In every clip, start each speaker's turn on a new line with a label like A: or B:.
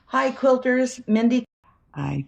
A: Hi, quilters. Mendy. I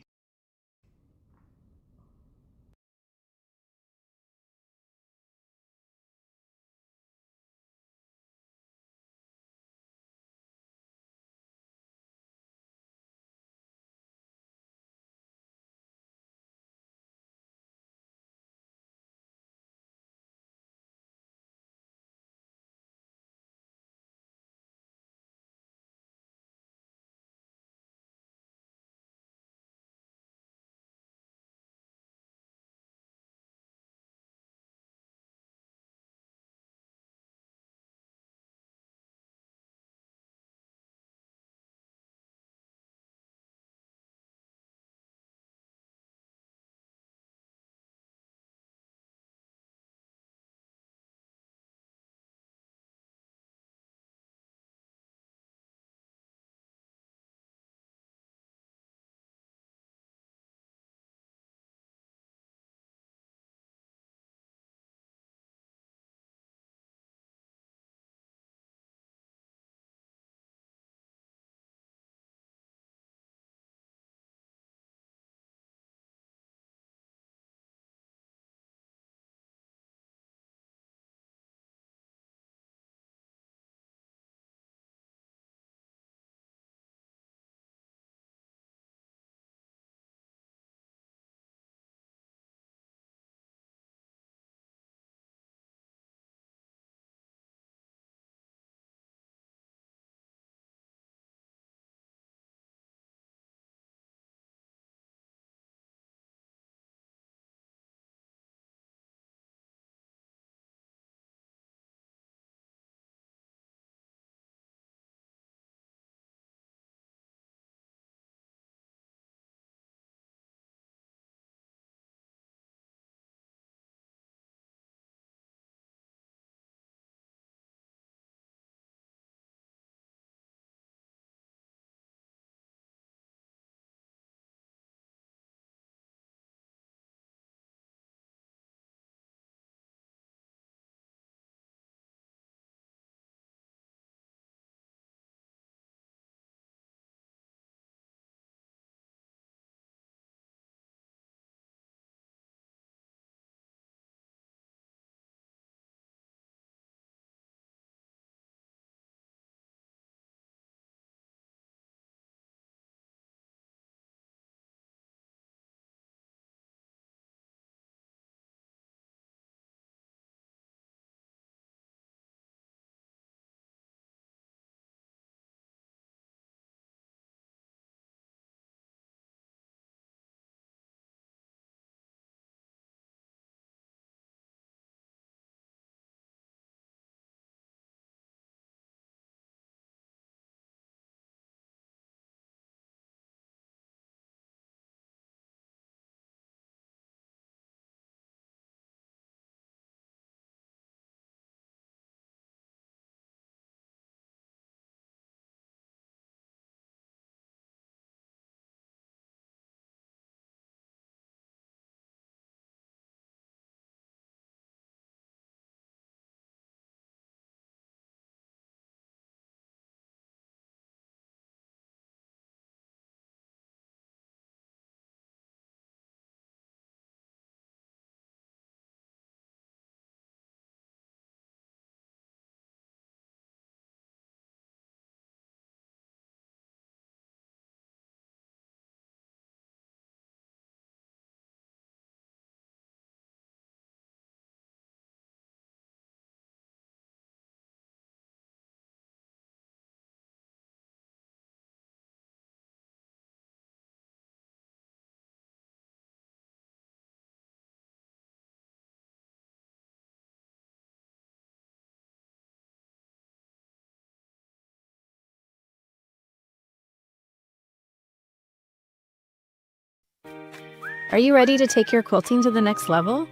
B: Are you ready to take your quilting to the next level?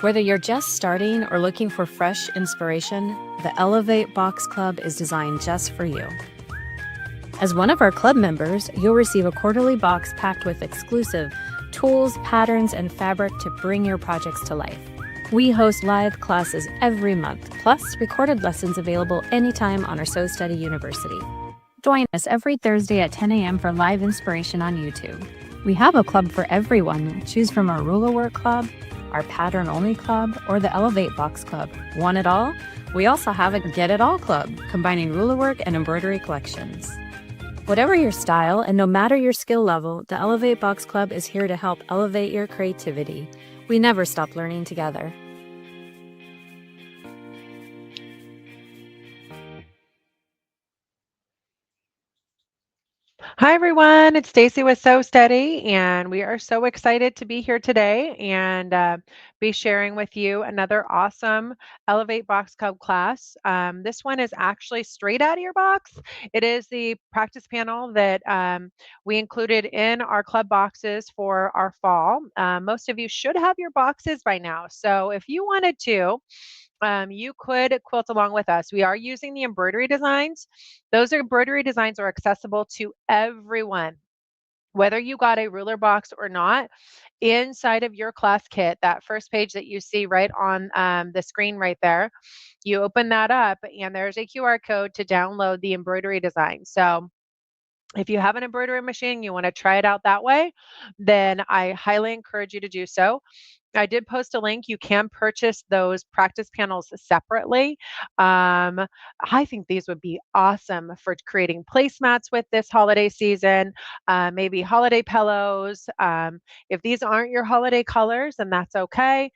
B: Whether you're just starting or looking for fresh inspiration, the Elevate Box Club is designed just for you. As one of our club members, you'll receive a quarterly box packed with exclusive tools, patterns, and fabric to bring your projects to life. We host live classes every month, plus recorded lessons available anytime on our Sew Study University. Join us every Thursday at 10 a.m. for live inspiration on YouTube. We have a club for everyone. Choose from our ruler work club, our pattern only club, or the Elevate Box Club. Want it all? We also have a Get It All Club, combining ruler work and embroidery collections. Whatever your style and no matter your skill level, the Elevate Box Club is here to help elevate your creativity. We never stop learning together.
C: Hi everyone, it's Stacy with Sew Steady, and we are so excited to be here today and be sharing with you another awesome Elevate Box Club class. This one is actually straight out of your box. It is the practice panel that we included in our club boxes for our fall. Most of you should have your boxes by now, so if you wanted to, you could quilt along with us. We are using the embroidery designs. Those embroidery designs are accessible to everyone, whether you got a ruler box or not. Inside of your class kit, that first page that you see right on the screen right there, you open that up and there's a QR code to download the embroidery design. So if you have an embroidery machine, you want to try it out that way, then I highly encourage you to do so. I did post a link. You can purchase those practice panels separately. I think these would be awesome for creating placemats with this holiday season, maybe holiday pillows. If these aren't your holiday colors, then that's okay.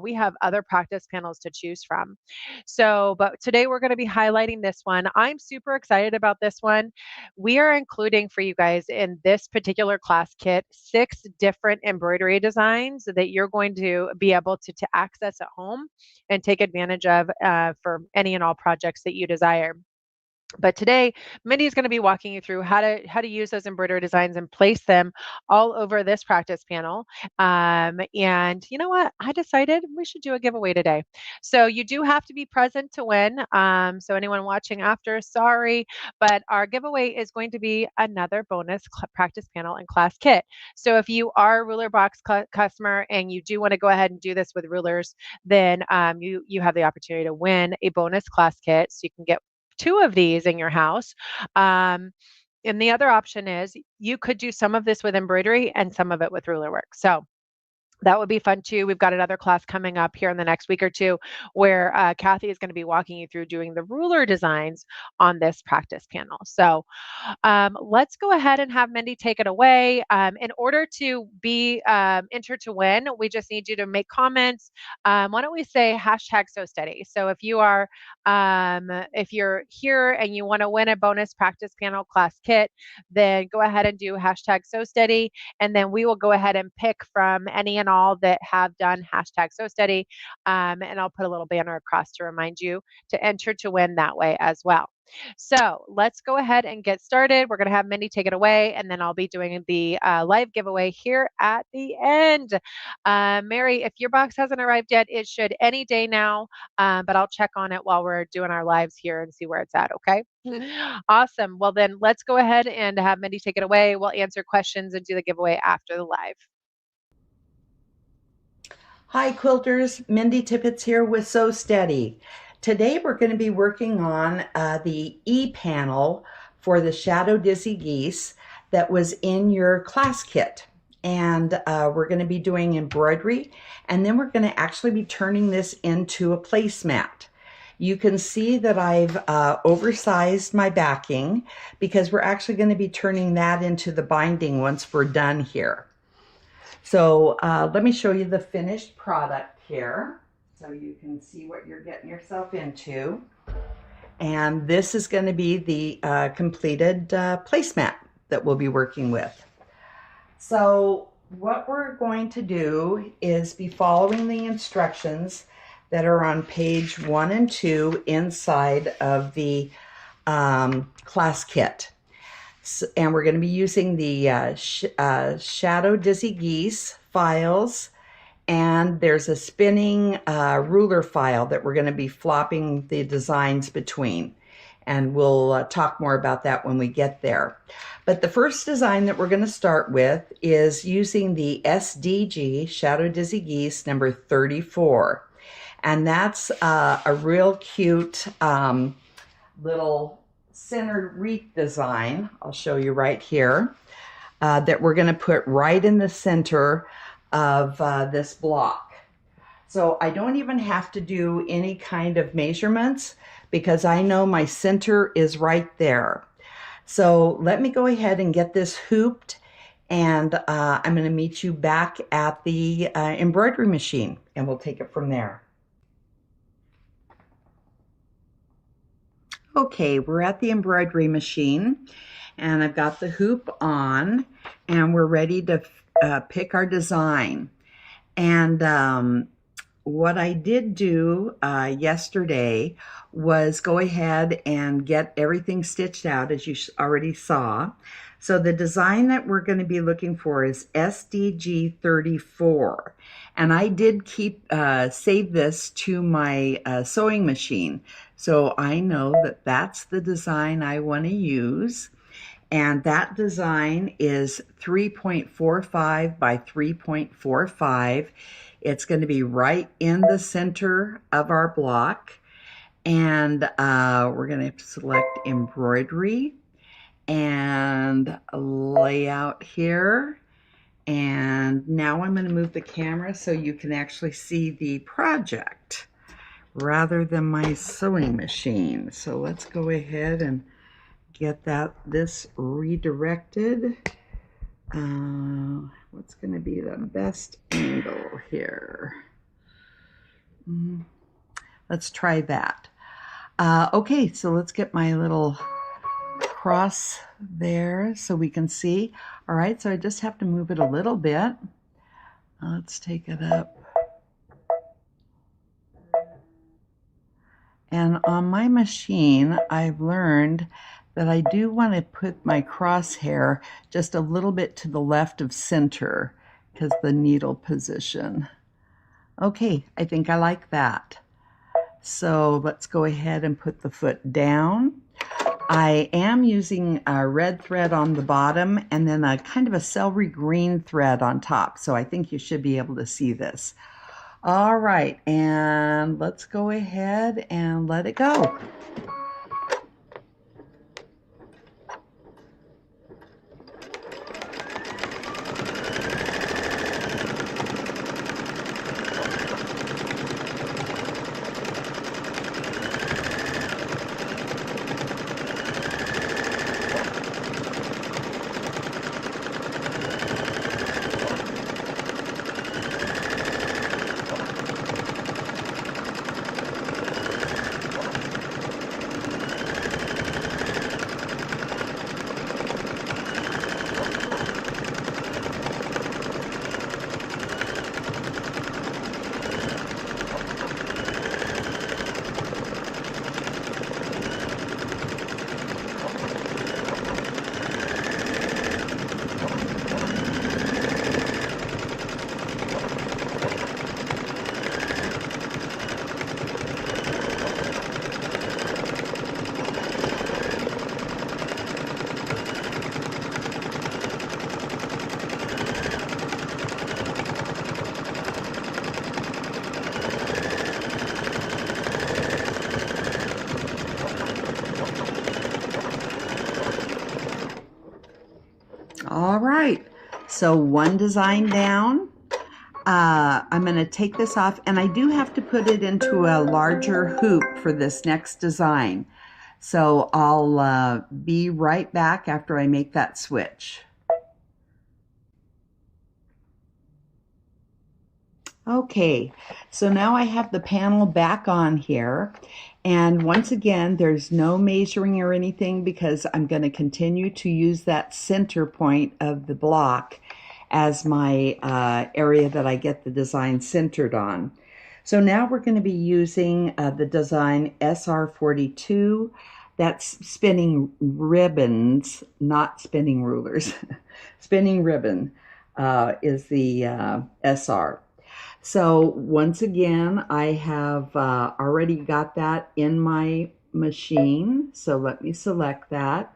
C: We have other practice panels to choose from. So, but today we're going to be highlighting this one. I'm super excited about this one. We are including for you guys in this particular class kit 6 different embroidery designs that you're going to be able to access at home and take advantage of for any and all projects that you desire. But today, Mindy is going to be walking you through how to use those embroidery designs and place them all over this practice panel. And you know what? I decided we should do a giveaway today. So you do have to be present to win. So anyone watching after, sorry, but our giveaway is going to be another bonus practice panel and class kit. So if you are a ruler box customer and you do want to go ahead and do this with rulers, then you have the opportunity to win a bonus class kit. So you can get 2 of these in your house. And the other option is you could do some of this with embroidery and some of it with ruler work. So that would be fun too. We've got another class coming up here in the next week or two where Kathy is going to be walking you through doing the ruler designs on this practice panel. So let's go ahead and have Mendy take it away. In order to be entered to win, we just need you to make comments. Why don't we say hashtag so steady? So if you're here and you want to win a bonus practice panel class kit, then go ahead and do hashtag so steady. And then we will go ahead and pick from any and all that have done hashtag so steady. And I'll put a little banner across to remind you to enter to win that way as well. So let's go ahead and get started. We're going to have Mindy take it away, and then I'll be doing the live giveaway here at the end. Mary, if your box hasn't arrived yet, it should any day now, but I'll check on it while we're doing our lives here and see where it's at, okay? Awesome. Well, then let's go ahead and have Mindy take it away. We'll answer questions and do the giveaway after the live.
A: Hi quilters, Mindy Tippett here with Sew Steady. Today we're going to be working on the E-panel for the Shadow Dizzy Geese that was in your class kit. And we're going to be doing embroidery, and then we're going to actually be turning this into a placemat. You can see that I've oversized my backing because we're actually going to be turning that into the binding once we're done here. So let me show you the finished product here so you can see what you're getting yourself into. And this is going to be the completed placemat that we'll be working with. So what we're going to do is be following the instructions that are on page 1 and 2 inside of the class kit. And we're going to be using the Shadow Dizzy Geese files, and there's a spinning ruler file that we're going to be flopping the designs between. And we'll talk more about that when we get there. But the first design that we're going to start with is using the SDG, Shadow Dizzy Geese, number 34. And that's a real cute little centered wreath design, I'll show you right here, that we're going to put right in the center of this block. So I don't even have to do any kind of measurements because I know my center is right there. So let me go ahead and get this hooped, and I'm going to meet you back at the embroidery machine, and we'll take it from there. Okay, we're at the embroidery machine, and I've got the hoop on, and we're ready to pick our design. And what I did do yesterday was go ahead and get everything stitched out, as you already saw. So the design that we're going to be looking for is SDG 34. And I did save this to my sewing machine. So I know that that's the design I want to use. And that design is 3.45 by 3.45. It's going to be right in the center of our block. And we're going to select embroidery and layout here. And now I'm going to move the camera so you can actually see the project rather than my sewing machine. So let's go ahead and get this redirected. What's going to be the best angle here? Let's try that. Okay, so let's get my little cross there so we can see. All right, so I just have to move it a little bit. Let's take it up. And on my machine, I've learned that I do want to put my crosshair just a little bit to the left of center because the needle position. Okay, I think I like that. So let's go ahead and put the foot down. I am using a red thread on the bottom and then a kind of a celery green thread on top. So I think you should be able to see this. All right, and let's go ahead and let it go. All right, so one design down. I'm going to take this off, and I do have to put it into a larger hoop for this next design. So I'll be right back after I make that switch. Okay, so now I have the panel back on here, and once again there's no measuring or anything because I'm going to continue to use that center point of the block as my area that I get the design centered on. So now we're going to be using the design SR42. That's spinning ribbons, not spinning rulers. Spinning ribbon is the SR. So once again, I have already got that in my machine. So let me select that.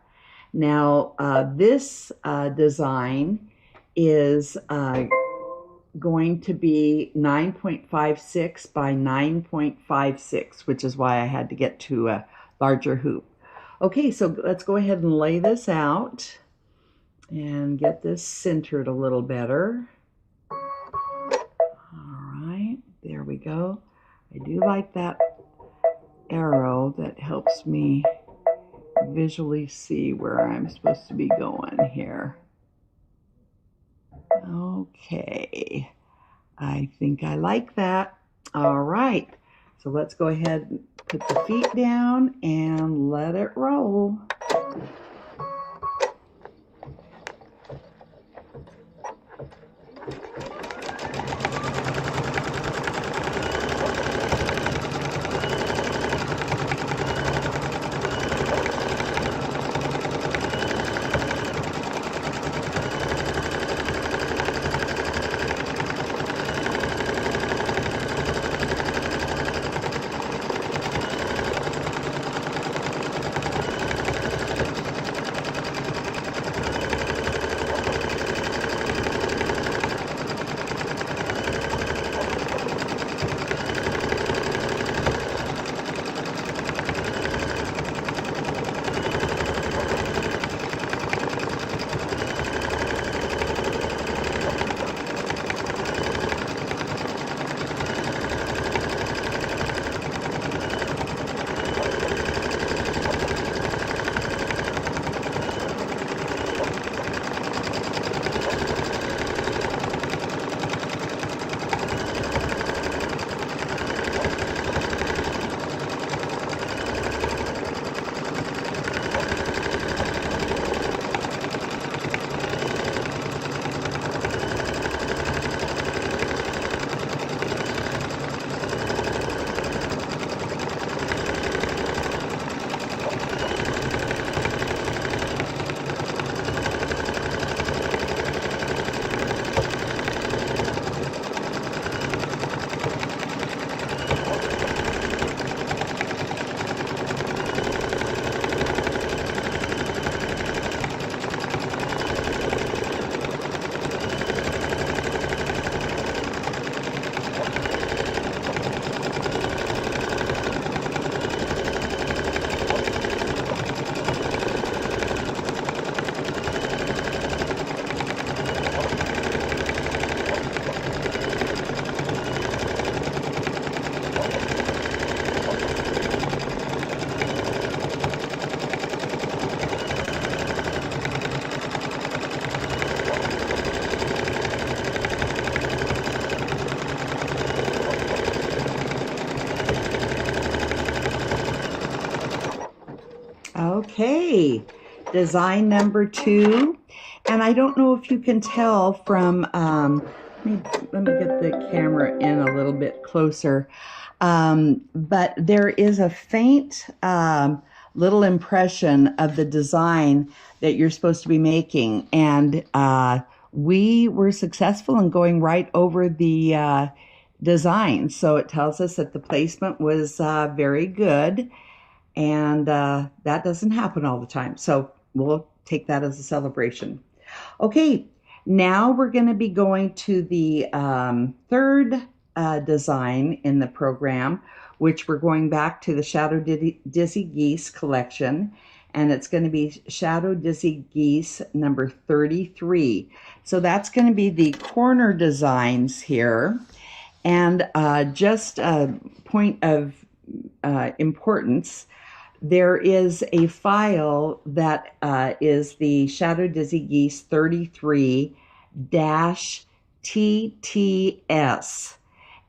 A: Now this design is going to be 9.56 by 9.56, which is why I had to get to a larger hoop. Okay, so let's go ahead and lay this out and get this centered a little better. All right, there we go. I do like that arrow that helps me visually see where I'm supposed to be going here. Okay, I think I like that. All right, so let's go ahead and put the feet down and let it roll. Okay, design number 2. And I don't know if you can tell from, let me get the camera in a little bit closer. But there is a faint little impression of the design that you're supposed to be making. And we were successful in going right over the design. So it tells us that the placement was very good. And that doesn't happen all the time. So we'll take that as a celebration. Okay, now we're going to be going to the third design in the program, which we're going back to the Shadow Dizzy Geese collection. And it's going to be Shadow Dizzy Geese number 33. So that's going to be the corner designs here. And just a point of importance, there is a file that is the Shadow Dizzy Geese 33-TTS,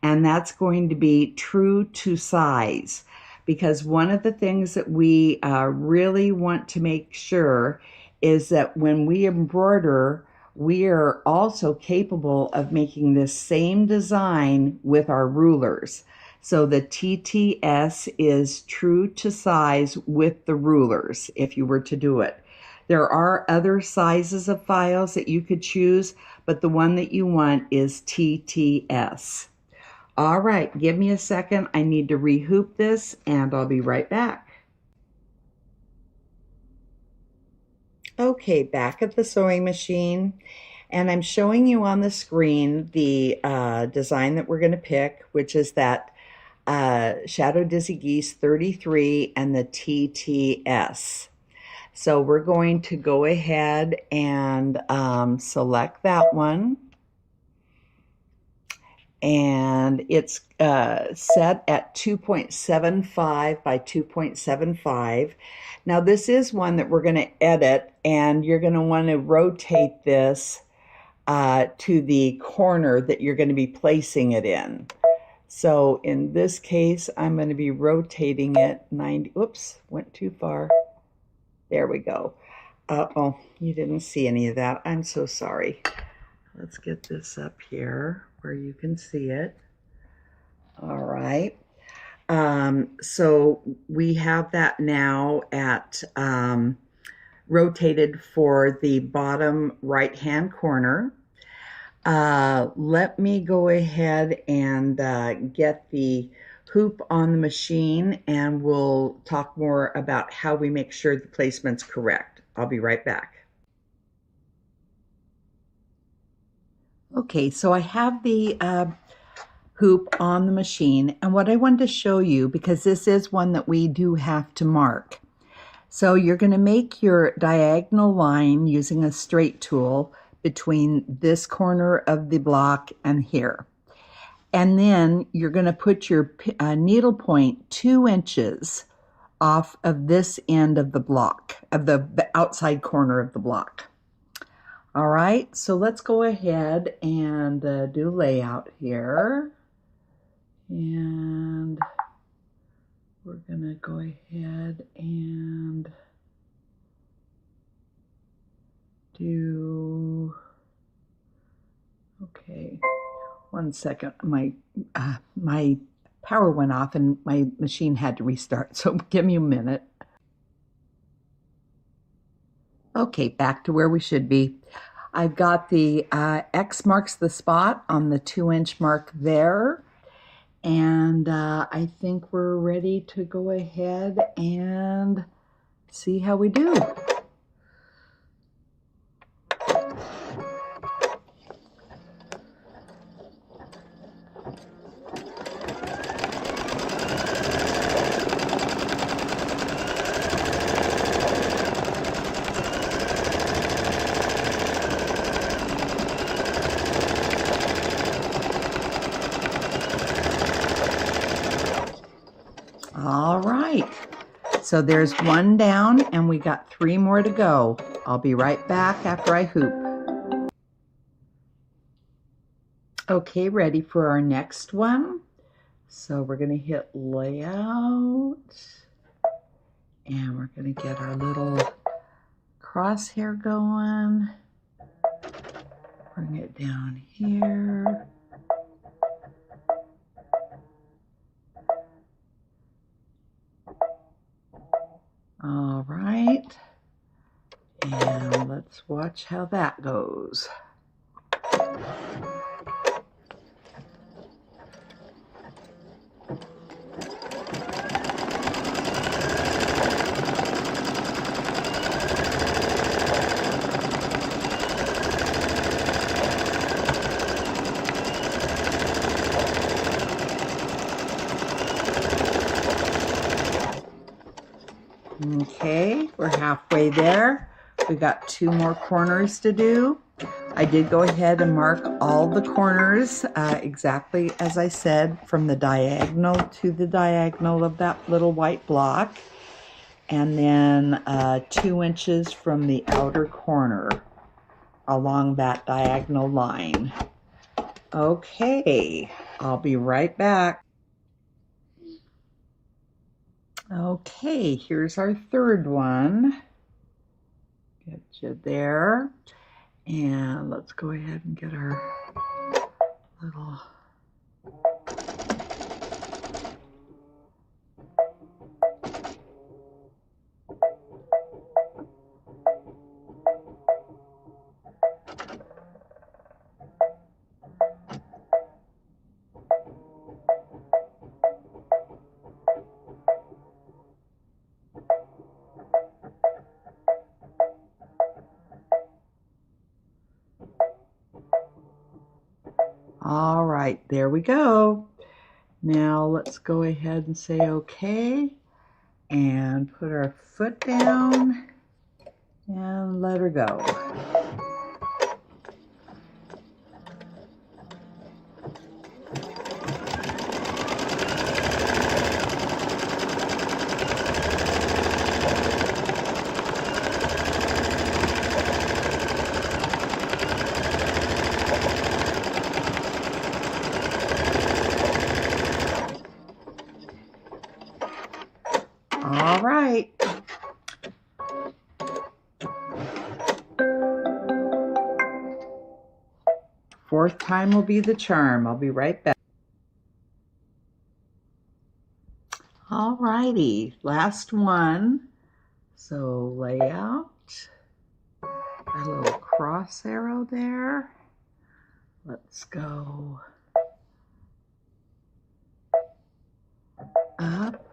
A: and that's going to be true to size, because one of the things that we really want to make sure is that when we embroider, we are also capable of making this same design with our rulers. So the TTS is true to size with the rulers if you were to do it. There are other sizes of files that you could choose, but the one that you want is TTS. All right, give me a second. I need to rehoop this and I'll be right back. Okay, back at the sewing machine, and I'm showing you on the screen the design that we're going to pick, which is that Shadow Dizzy Geese 33 and the TTS. So we're going to go ahead and select that one. And it's set at 2.75 by 2.75. Now this is one that we're going to edit, and you're going to want to rotate this to the corner that you're going to be placing it in. So in this case, I'm going to be rotating it 90. Oops, went too far. There we go. Uh-oh, you didn't see any of that. I'm so sorry. Let's get this up here where you can see it. All right. So we have that now at rotated for the bottom right-hand corner. Let me go ahead and get the hoop on the machine, and we'll talk more about how we make sure the placement's correct. I'll be right back. Okay, so I have the hoop on the machine, and what I wanted to show you, because this is one that we do have to mark. So you're going to make your diagonal line using a straight tool between this corner of the block and here. And then you're going to put your needle point 2 inches off of this end of the block, of the outside corner of the block. All right, so let's go ahead and do layout here. And we're gonna go ahead and do, okay, 1 second. My power went off and my machine had to restart, so give me a minute. Okay, back to where we should be. I've got the X marks the spot on the 2-inch mark there. And I think we're ready to go ahead and see how we do. All right, so there's 1 down and we got 3 more to go. I'll be right back after I hoop. Okay, ready for our next one. So we're going to hit layout, and we're going to get our little crosshair going. Bring it down here. All right, and let's watch how that goes. Okay, we're halfway there. We got 2 more corners to do. I did go ahead and mark all the corners exactly as I said, from the diagonal to the diagonal of that little white block, and then 2 inches from the outer corner along that diagonal line. Okay, I'll be right back. Okay, here's our 3rd one. Get you there. And let's go ahead and get our little All right, there we go. Now let's go ahead and say okay and put our foot down and let her go. All right. Fourth time will be the charm. I'll be right back. All righty, last one. So lay out a little cross arrow there. Let's go up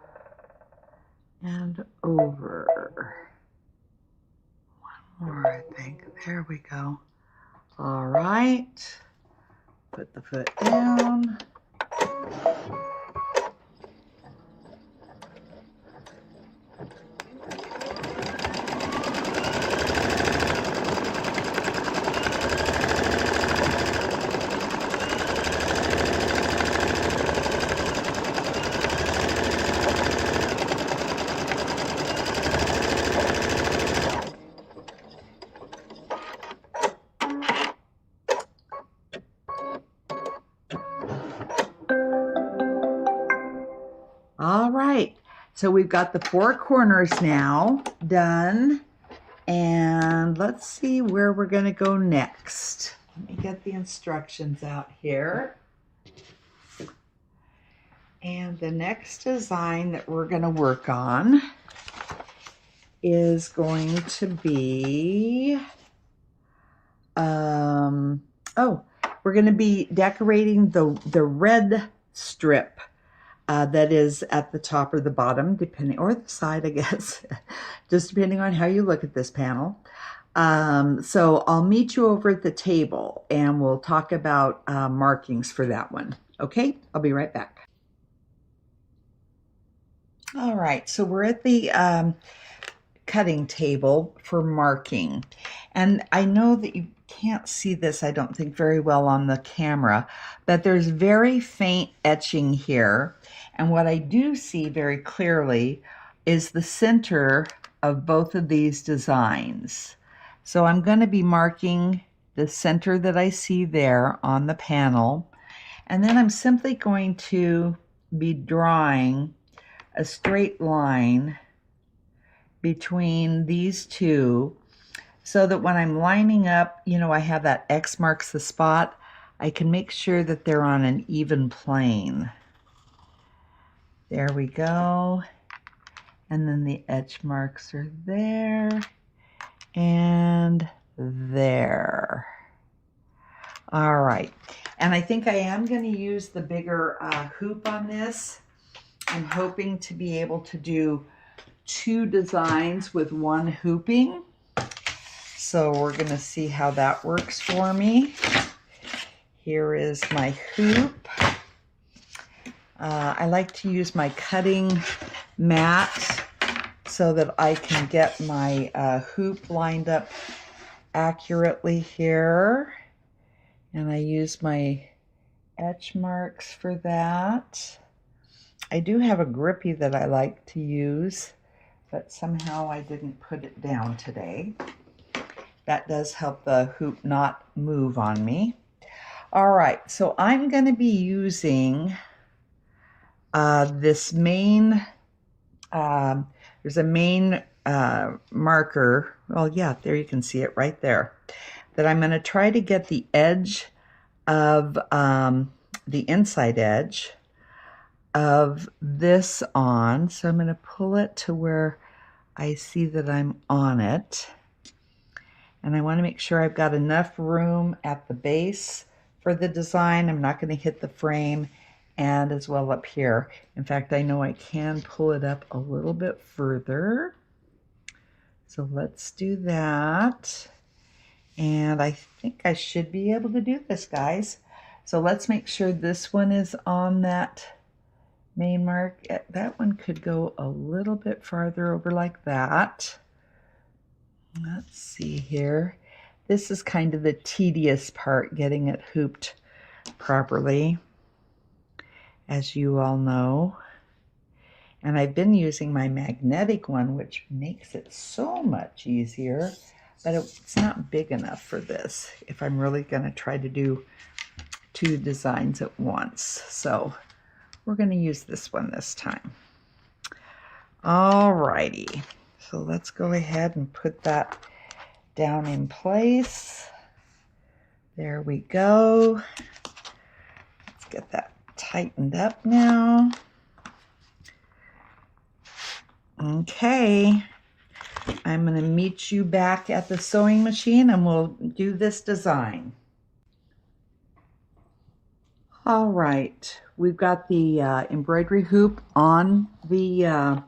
A: and over. One more, I think. There we go. All right. Put the foot down. All right, so we've got the four corners now done, and let's see where we're going to go next. Let me get the instructions out here. And the next design that we're going to work on is going to be, we're going to be decorating the red strip that is at the top or the bottom, depending, or the side, I guess, just depending on how you look at this panel. So I'll meet you over at the table and we'll talk about markings for that one. Okay, I'll be right back. All right, so we're at the cutting table for marking. And I know that you can't see this, I don't think, very well on the camera, but there's very faint etching here. And what I do see very clearly is the center of both of these designs. So I'm going to be marking the center that I see there on the panel. And then I'm simply going to be drawing a straight line between these two so that when I'm lining up, you know, I have that X marks the spot. I can make sure that they're on an even plane. There we go. And then the etch marks are there and there. All right. And I think I am going to use the bigger hoop on this. I'm hoping to be able to do 2 designs with 1 hooping. So we're going to see how that works for me. Here is my hoop. I like to use my cutting mat so that I can get my hoop lined up accurately here. And I use my etch marks for that. I do have a grippy that I like to use, but somehow I didn't put it down today. That does help the hoop not move on me. All right, so I'm going to be using this main, there's a main marker. Well, yeah, there you can see it right there. That I'm going to try to get the edge of the inside edge of this on. So I'm going to pull it to where I see that I'm on it. And I want to make sure I've got enough room at the base for the design. I'm not going to hit the frame, and as well up here. In fact, I know I can pull it up a little bit further. So let's do that. And I think I should be able to do this, guys. So let's make sure this one is on that main mark. That one could go a little bit farther over like that. Let's see here. This is kind of the tedious part, getting it hooped properly, as you all know. And I've been using my magnetic one, which makes it so much easier, but it's not big enough for this if I'm really going to try to do 2 designs at once. So we're going to use this one this time. Alrighty, so let's go ahead and put that down in place. There we go. Let's get that tightened up now. Okay, I'm going to meet you back at the sewing machine and we'll do this design. All right, we've got the embroidery hoop on the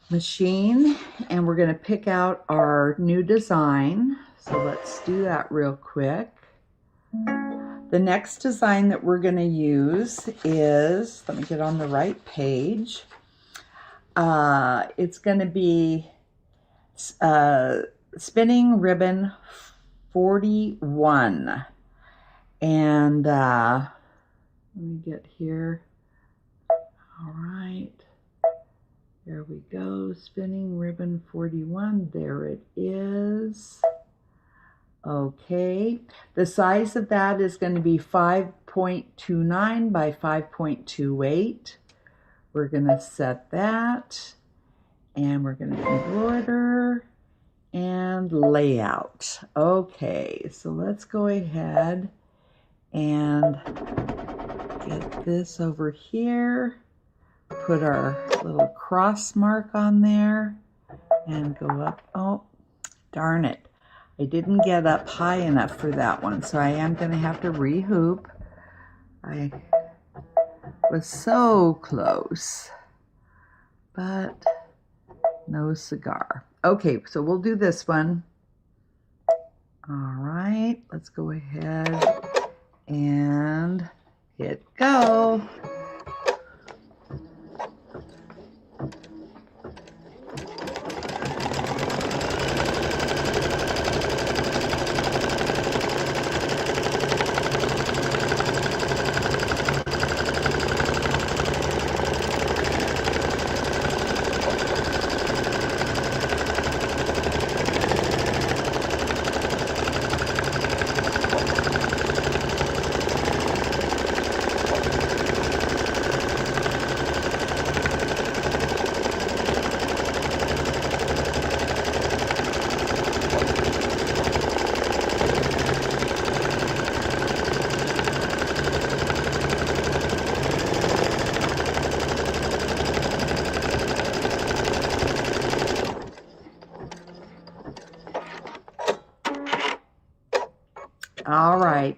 A: machine, and we're going to pick out our new design. So let's do that real quick. The next design that we're going to use is, let me get on the right page. It's going to be spinning ribbon 41. And let me get here. All right. There we go. Spinning ribbon 41. There it is. Okay. The size of that is going to be 5.29 by 5.28. We're going to set that, and we're going to embroider and layout. Okay, so let's go ahead and get this over here, put our little cross mark on there, and go up. Oh, darn it. I didn't get up high enough for that one, so I am going to have to re-hoop. I was so close, but no cigar. Okay, so we'll do this one. All right, let's go ahead and hit go. All right,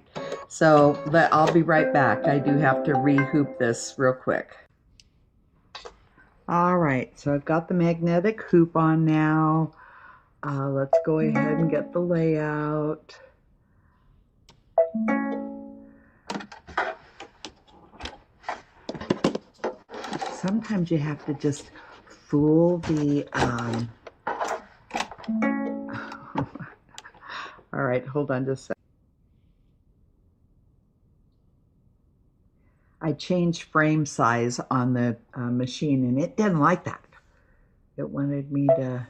A: so I'll be right back. I do have to re-hoop this real quick. All right, so I've got the magnetic hoop on now. Let's go ahead and get the layout. Sometimes you have to just fool the all right, hold on just a second. I changed frame size on the machine, and it didn't like that. It wanted me to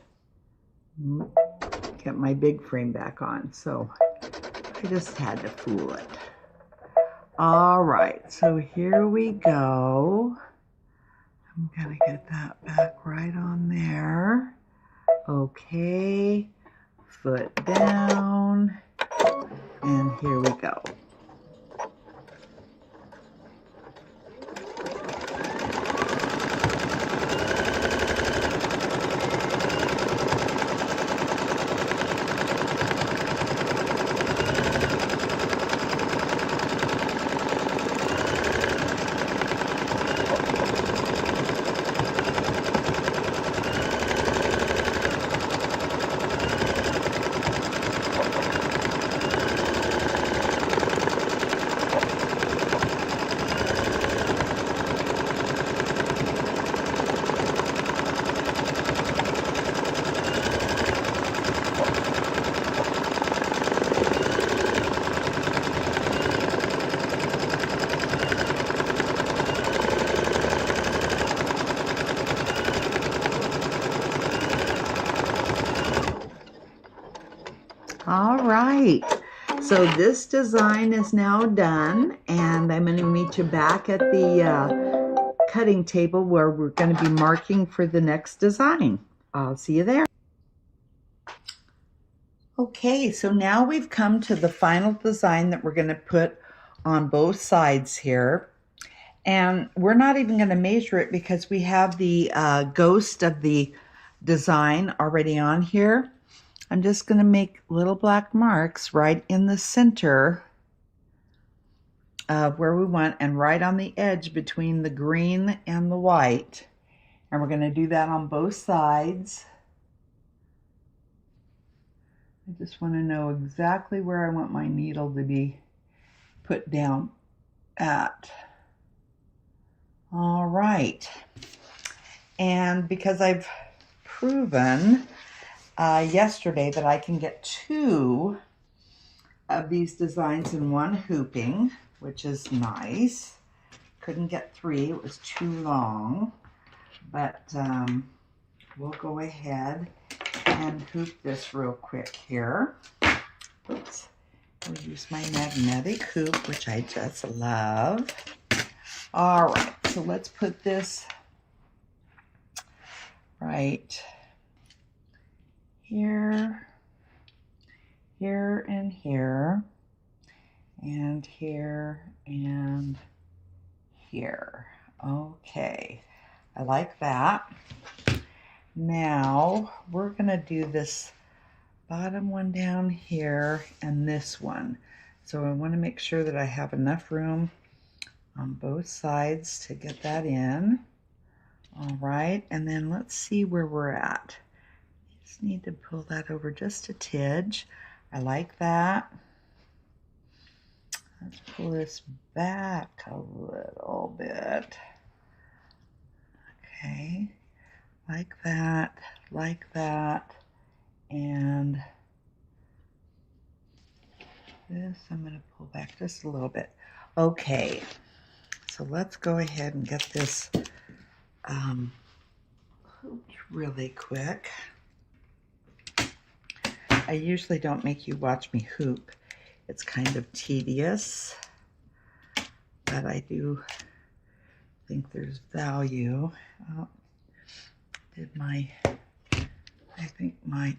A: get my big frame back on, so I just had to fool it. All right, so here we go. I'm gonna get that back right on there. Okay, foot down, and here we go. right. So this design is now done, and I'm going to meet you back at the cutting table where we're going to be marking for the next design. I'll see you there. Okay, so now we've come to the final design that we're going to put on both sides here. And we're not even going to measure it because we have the ghost of the design already on here. I'm just going to make little black marks right in the center of where we want, and right on the edge between the green and the white. And we're going to do that on both sides. I just want to know exactly where I want my needle to be put down at. All right. And because I've proven yesterday that I can get 2 of these designs in one hooping, which is nice. Couldn't get 3, it was too long. But we'll go ahead and hoop this real quick here. Oops. I'll use my magnetic hoop, which I just love. All right, so let's put this right here, here, and here, and here, and here. Okay, I like that. Now we're gonna do this bottom one down here and this one. So I want to make sure that I have enough room on both sides to get that in. All right, and then let's see where we're at. Just need to pull that over just a tidge. I like that. Let's pull this back a little bit. Okay, like that, and this I'm going to pull back just a little bit. Okay, so let's go ahead and get this hooped really quick. I usually don't make you watch me hoop. It's kind of tedious, but I do think there's value. Oh, I think my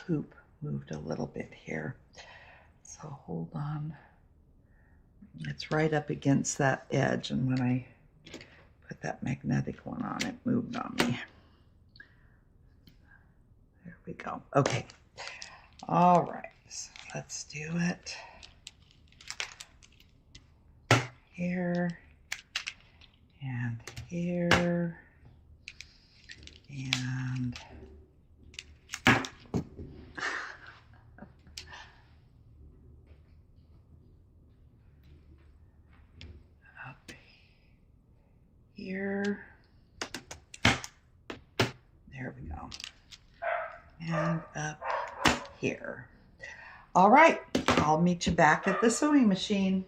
A: hoop moved a little bit here. So hold on. It's right up against that edge, and when I put that magnetic one on, it moved on me. There we go. Okay. All right. So let's do it. Here and here and up here. There we go. And up here. All right, I'll meet you back at the sewing machine.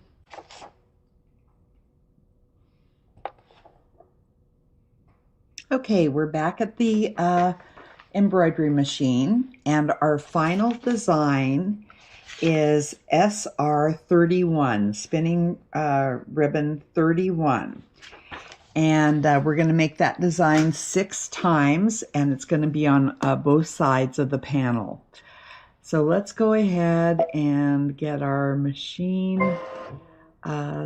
A: Okay, we're back at the embroidery machine, and our final design is SR31, spinning ribbon 31. And we're going to make that design 6 times, and it's going to be on both sides of the panel. So let's go ahead and get our machine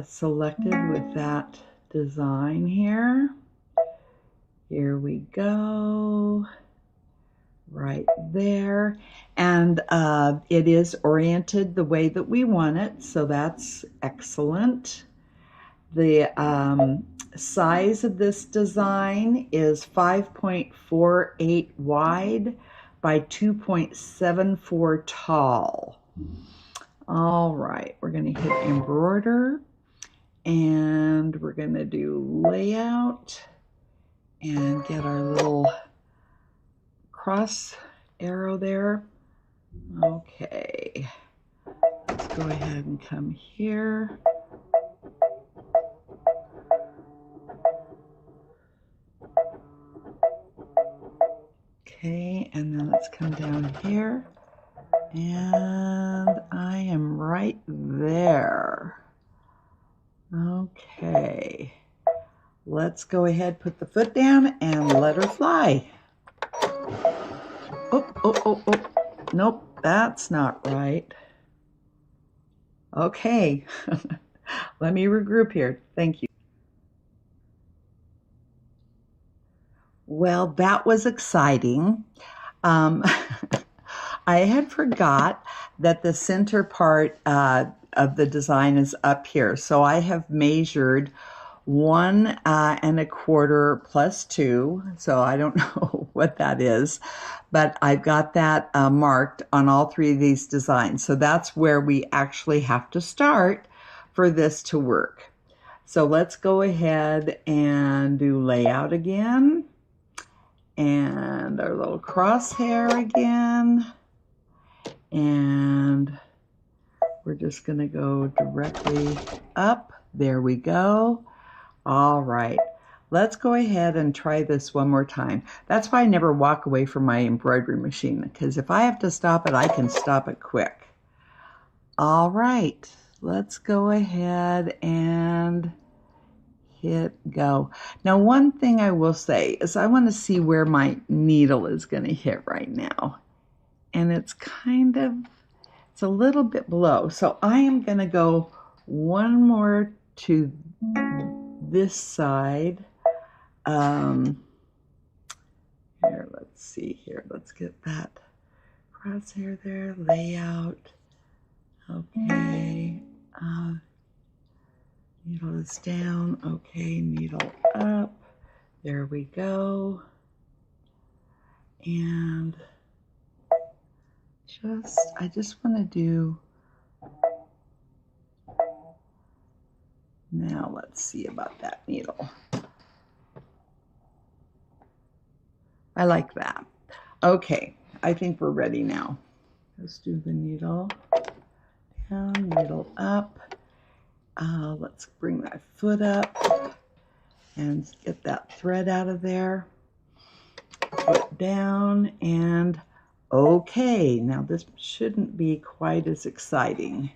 A: selected with that design here. Here we go, right there. And it is oriented the way that we want it, so that's excellent. The size of this design is 5.48 wide by 2.74 tall. All right, we're going to hit embroider, and we're going to do layout and get our little cross arrow there. Okay, let's go ahead and come here. Okay, and then let's come down here. And I am right there. Okay. Let's go ahead, put the foot down, and let her fly. Oh, oh, oh, oh. Nope, that's not right. Okay. Let me regroup here. Thank you. Well, that was exciting. I had forgot that the center part of the design is up here. So I have measured 1 1/4 plus 2. So I don't know what that is, but I've got that marked on all 3 of these designs. So that's where we actually have to start for this to work. So let's go ahead and do layout again. And our little crosshair again. And we're just going to go directly up. There we go. All right. Let's go ahead and try this one more time. That's why I never walk away from my embroidery machine, because if I have to stop it, I can stop it quick. All right. Let's go ahead and hit go. Now, one thing I will say is I want to see where my needle is going to hit right now. And it's a little bit below. So I am going to go one more to this side. Here, let's see here. Let's get that crosshair there, layout. Okay. Needle is down. Okay, needle up. There we go. And I just want to do, now let's see about that needle. I like that. Okay, I think we're ready now. Let's do the needle down, needle up. Let's bring that foot up and get that thread out of there. Foot down, and okay, now this shouldn't be quite as exciting.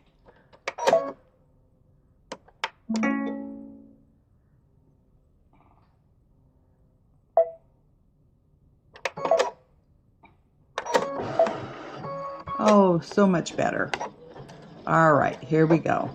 A: Oh, so much better. All right, here we go.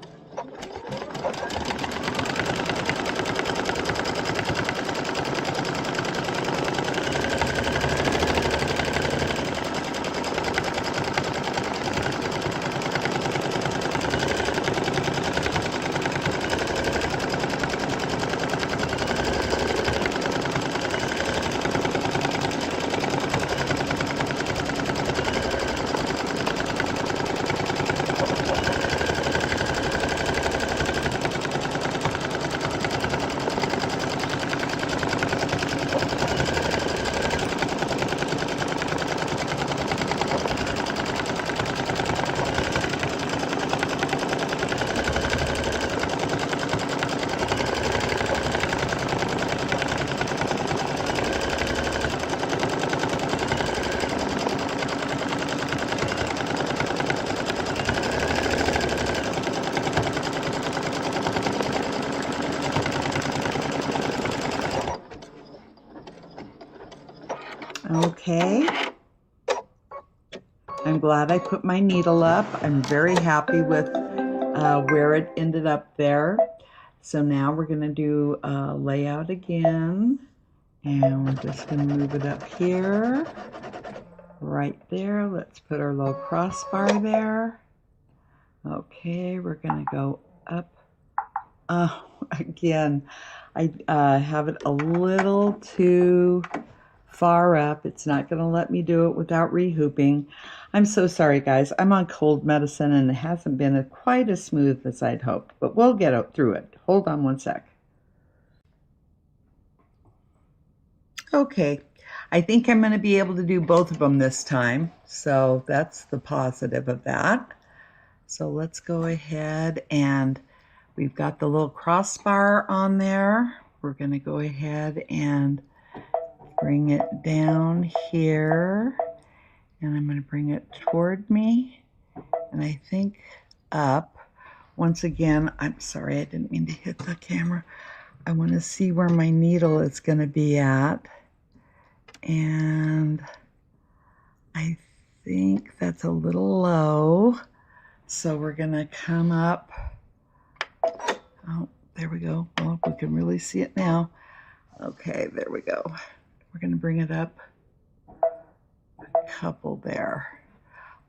A: Okay, I'm glad I put my needle up. I'm very happy with where it ended up there. So now we're going to do layout again, and we're just going to move it up here, right there. Let's put our little crossbar there. Okay, we're going to go up. Again, I have it a little too far up. It's not going to let me do it without rehooping. I'm so sorry, guys. I'm on cold medicine and it hasn't been quite as smooth as I'd hoped, but we'll get through it. Hold on one sec. Okay, I think I'm going to be able to do both of them this time, so that's the positive of that. So let's go ahead, and we've got the little crossbar on there. We're going to go ahead and bring it down here, and I'm going to bring it toward me, and I think up. Once again, I'm sorry, I didn't mean to hit the camera. I want to see where my needle is going to be at, and I think that's a little low, so we're going to come up. Oh, there we go. Well, we can really see it now. Okay, there we go. We're going to bring it up a couple there.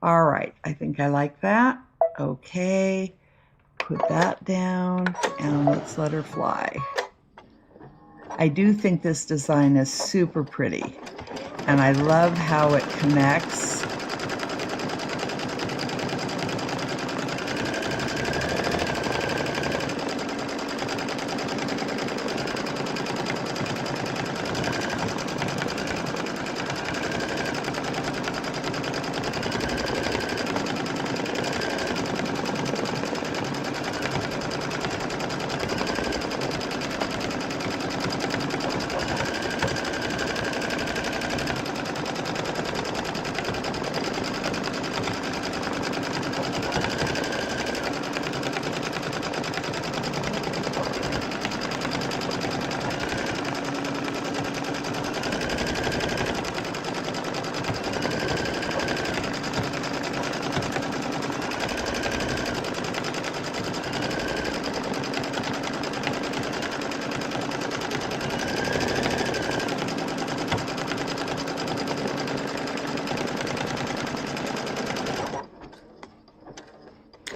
A: All right, I think I like that. Okay, put that down, and let's let her fly. I do think this design is super pretty, and I love how it connects.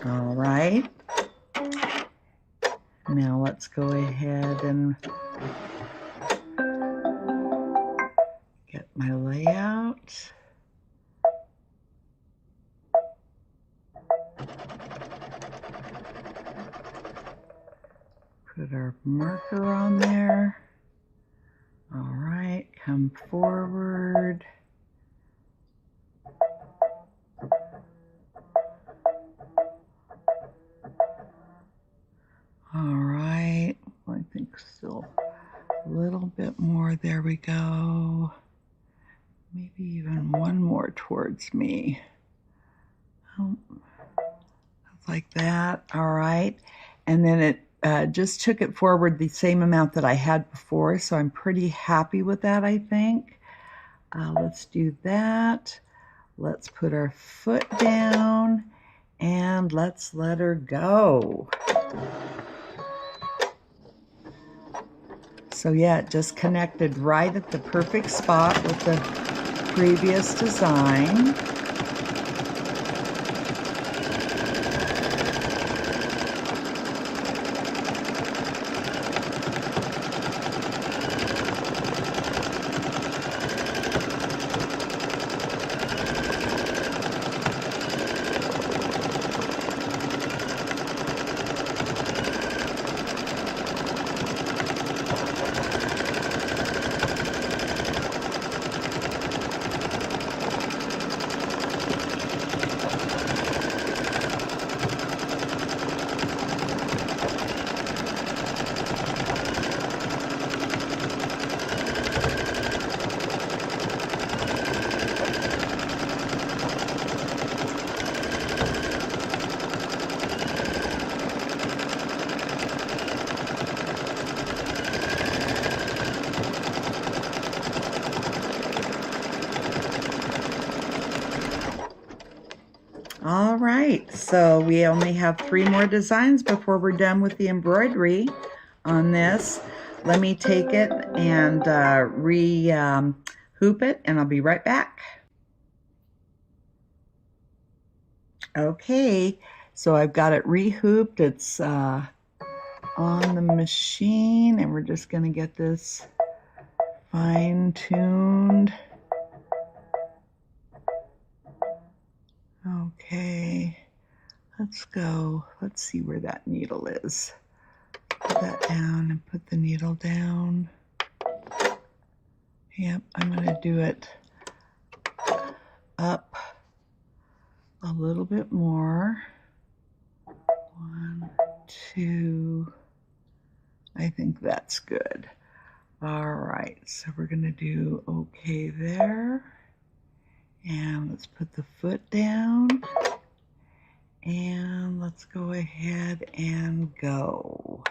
A: All right. Now let's go ahead and get my layout. Put our marker on there. All right, come forward. All right, I think still a little bit more. There we go. Maybe even one more towards me. Oh, like that. All right. And then it just took it forward the same amount that I had before, so I'm pretty happy with that, I think. Let's do that. Let's put our foot down, and let's let her go. So yeah, it just connected right at the perfect spot with the previous design. All right, so we only have 3 more designs before we're done with the embroidery on this. Let me take it and hoop it, and I'll be right back. Okay, so I've got it rehooped. It's on the machine, and we're just going to get this fine-tuned. Okay, let's go. Let's see where that needle is. Put that down and put the needle down. Yep, I'm going to do it up a little bit more. 1, 2. I think that's good. All right, so we're gonna do okay there. And let's put the foot down. And let's go ahead and go.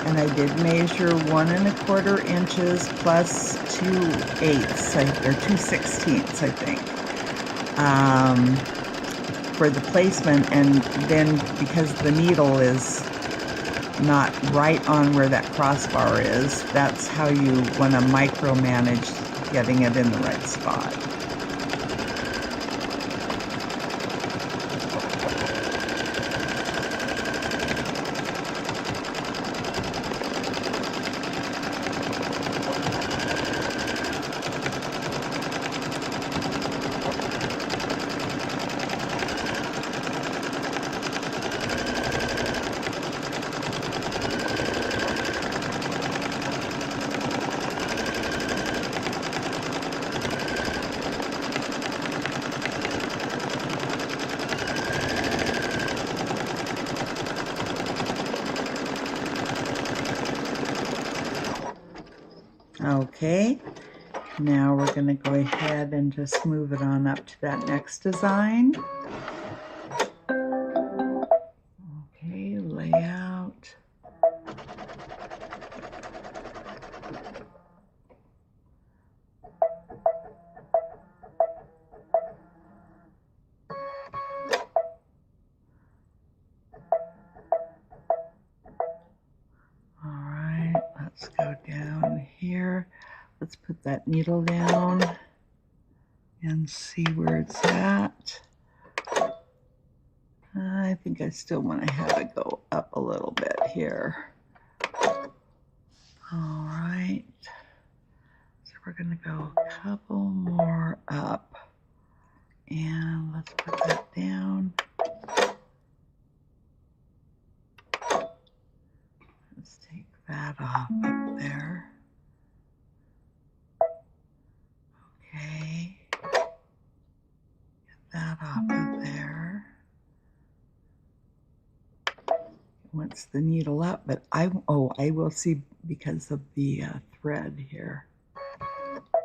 A: And I did measure 1 1/4 inches plus 2/8 or 2/16, I think, for the placement. And then because the needle is not right on where that crossbar is, that's how you want to micromanage getting it in the right spot. Okay, now we're going to go ahead and just move it on up to that next design. Okay, layout. All right, let's go down here. Let's put that needle down and see where it's at. I think I still want to have it go up a little bit here. All right, so we're going to go a couple more up. And let's put that down. Let's take that off up there. Okay. Get that off of there. It wants the needle up, but I will see because of the thread here.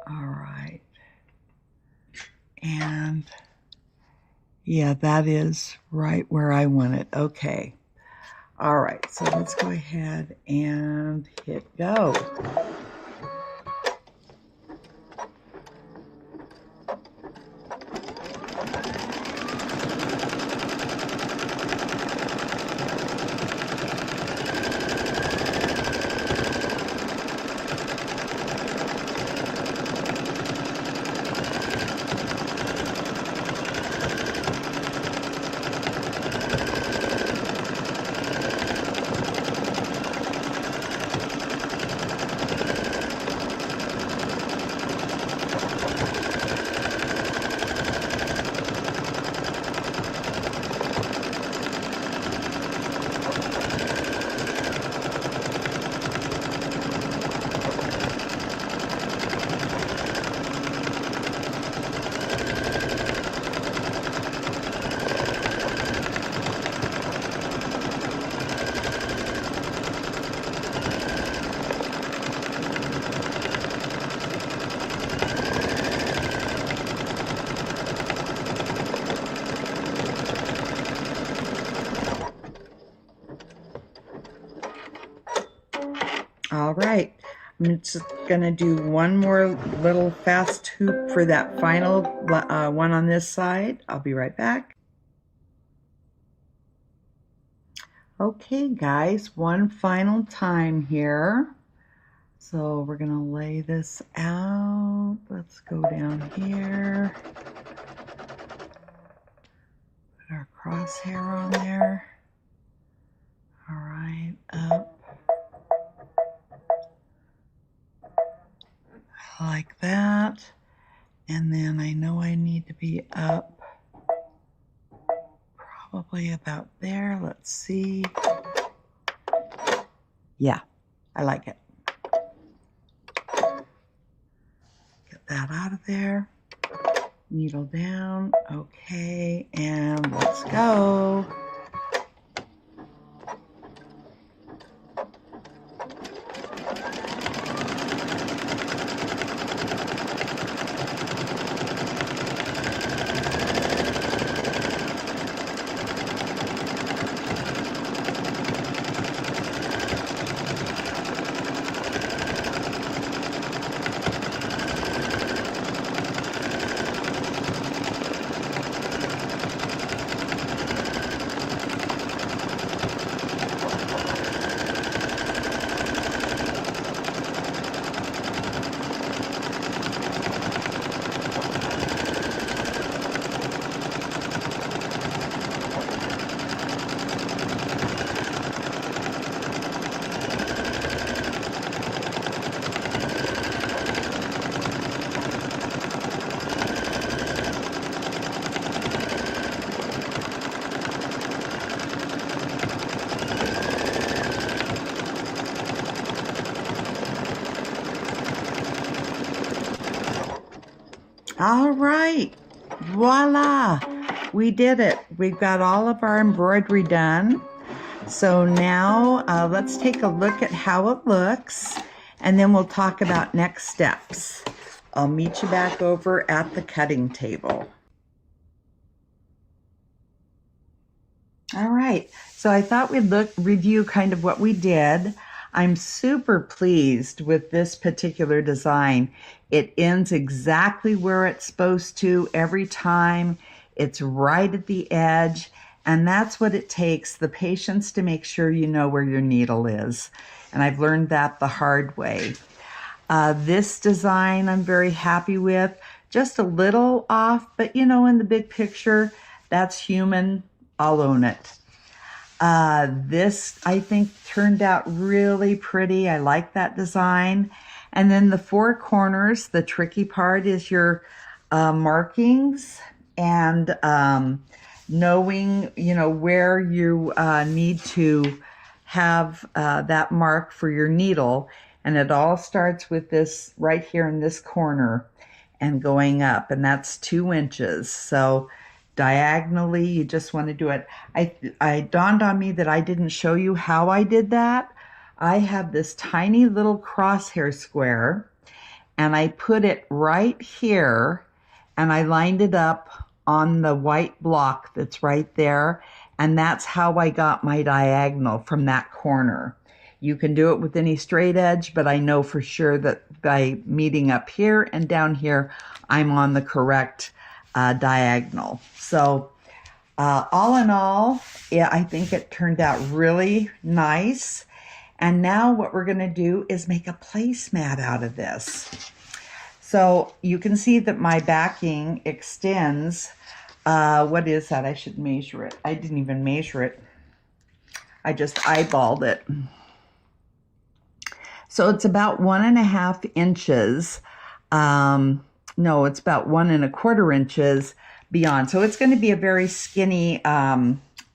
A: All right. And yeah, that is right where I want it. Okay. All right, so let's go ahead and hit go. All right, I'm just gonna do one more little fast hoop for that final one on this side. I'll be right back. Okay guys, one final time here. So we're gonna lay this out. Let's go down here. Put our crosshair on there. All right, up. Like that. And then I know I need to be up probably about there. Let's see. Yeah, I like it. Get that out of there. Needle down. Okay, and let's go. All right, voila, we did it. We've got all of our embroidery done. So now let's take a look at how it looks, and then we'll talk about next steps. I'll meet you back over at the cutting table. All right, so I thought we'd review kind of what we did. I'm super pleased with this particular design. It ends exactly where it's supposed to every time. It's right at the edge, and that's what it takes, the patience to make sure you know where your needle is. And I've learned that the hard way. This design I'm very happy with. Just a little off, but you know, in the big picture, that's human. I'll own it. This, I think, turned out really pretty. I like that design. And then the four corners, the tricky part is your markings and knowing, you know, where you need to have that mark for your needle. And it all starts with this right here in this corner and going up, and that's 2 inches. So diagonally, you just want to do it. I dawned on me that I didn't show you how I did that. I have this tiny little crosshair square, and I put it right here, and I lined it up on the white block that's right there, and that's how I got my diagonal from that corner. You can do it with any straight edge, but I know for sure that by meeting up here and down here, I'm on the correct diagonal. So all in all, yeah, I think it turned out really nice. And now what we're going to do is make a placemat out of this. So you can see that my backing extends. What is that? I should measure it. I didn't even measure it. I just eyeballed it. So it's about 1.5 inches. No, it's about 1.25 inches beyond. So it's going to be a very skinny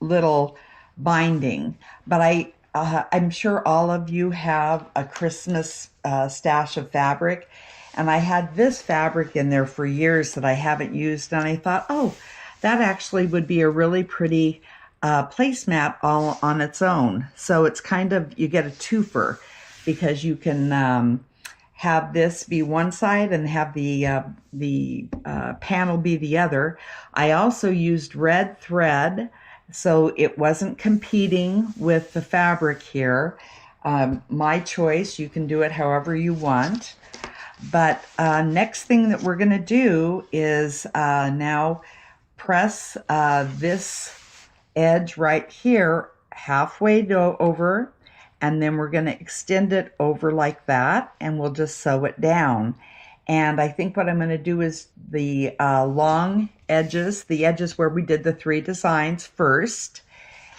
A: little binding. But I'm sure all of you have a Christmas stash of fabric. And I had this fabric in there for years that I haven't used. And I thought, oh, that actually would be a really pretty placemat all on its own. So it's kind of, you get a twofer because you can have this be one side and have the panel be the other. I also used red thread, so it wasn't competing with the fabric here. My choice, you can do it however you want. But next thing that we're going to do is now press this edge right here halfway over, and then we're going to extend it over like that, and we'll just sew it down. And I think what I'm going to do is the long edges, the edges where we did the 3 designs first,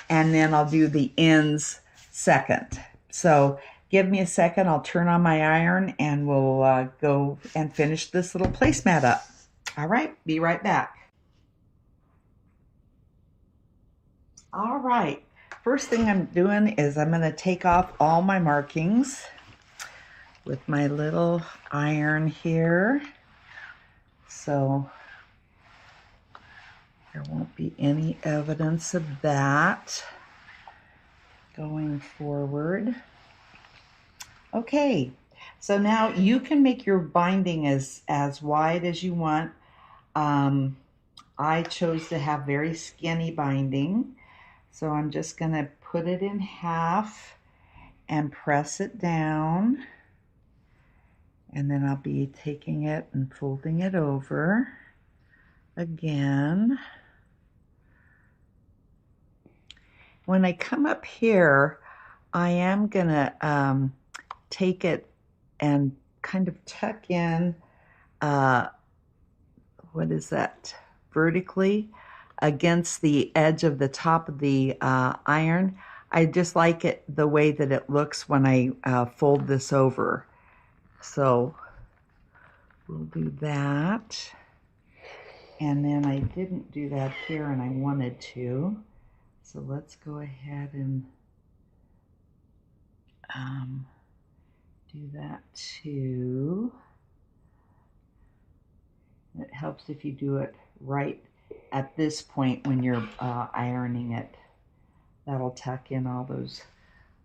A: and then I'll do the ends second. So give me a second, I'll turn on my iron, and we'll go and finish this little placemat up. All right, be right back. All right. First thing I'm doing is I'm going to take off all my markings with my little iron here. So There won't be any evidence of that going forward. Okay, so now you can make your binding as wide as you want. I chose to have very skinny binding, so I'm just going to put it in half and press it down, and then I'll be taking it and folding it over again. When I come up here, I am gonna take it and kind of tuck in, what is that, vertically against the edge of the top of the iron. I just like it the way that it looks when I fold this over. So we'll do that. And then I didn't do that here and I wanted to. So let's go ahead and do that too. It helps if you do it right at this point when you're ironing it. That'll tuck in all those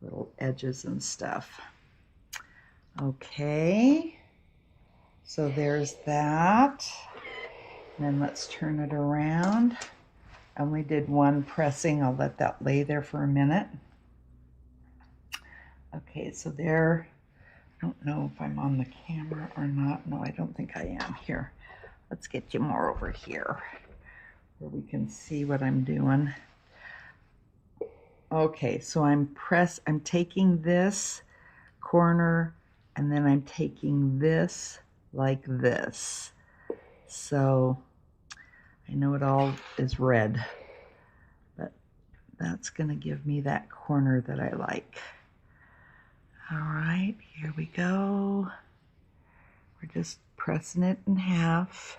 A: little edges and stuff. Okay, so there's that. And then let's turn it around. I only did one pressing. I'll let that lay there for a minute. Okay, so there, I don't know if I'm on the camera or not. No, I don't think I am. Here, let's get you more over here where we can see what I'm doing. Okay, so I'm taking this corner and then I'm taking this like this. So I know it all is red, but that's going to give me that corner that I like. All right, here we go. We're just pressing it in half.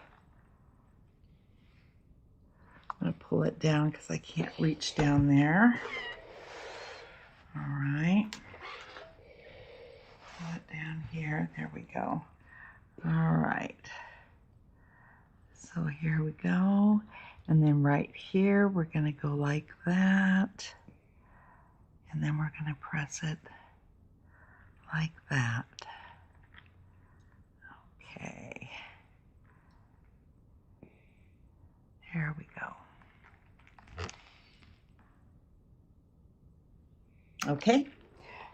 A: I'm going to pull it down because I can't reach down there. All right. Pull it down here. There we go. All right. So here we go. And then right here, we're going to go like that. And then we're going to press it like that. Okay. There we go. Okay,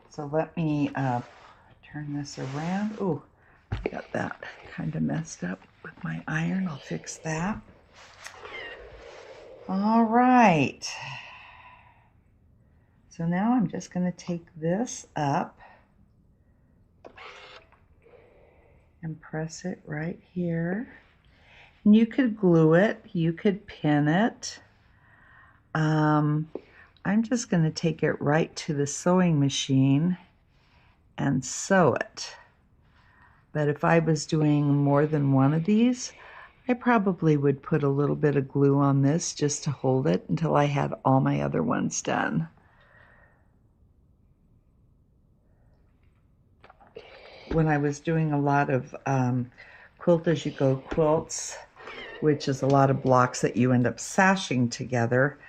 A: so let me turn this around. Oh, I got that kind of messed up with my iron. I'll fix that. All right. So now I'm just going to take this up and press it right here. And you could glue it, you could pin it. I'm just going to take it right to the sewing machine and sew it. But if I was doing more than one of these, I probably would put a little bit of glue on this just to hold it until I had all my other ones done. When I was doing a lot of quilt as you go quilts, which is a lot of blocks that you end up sashing together,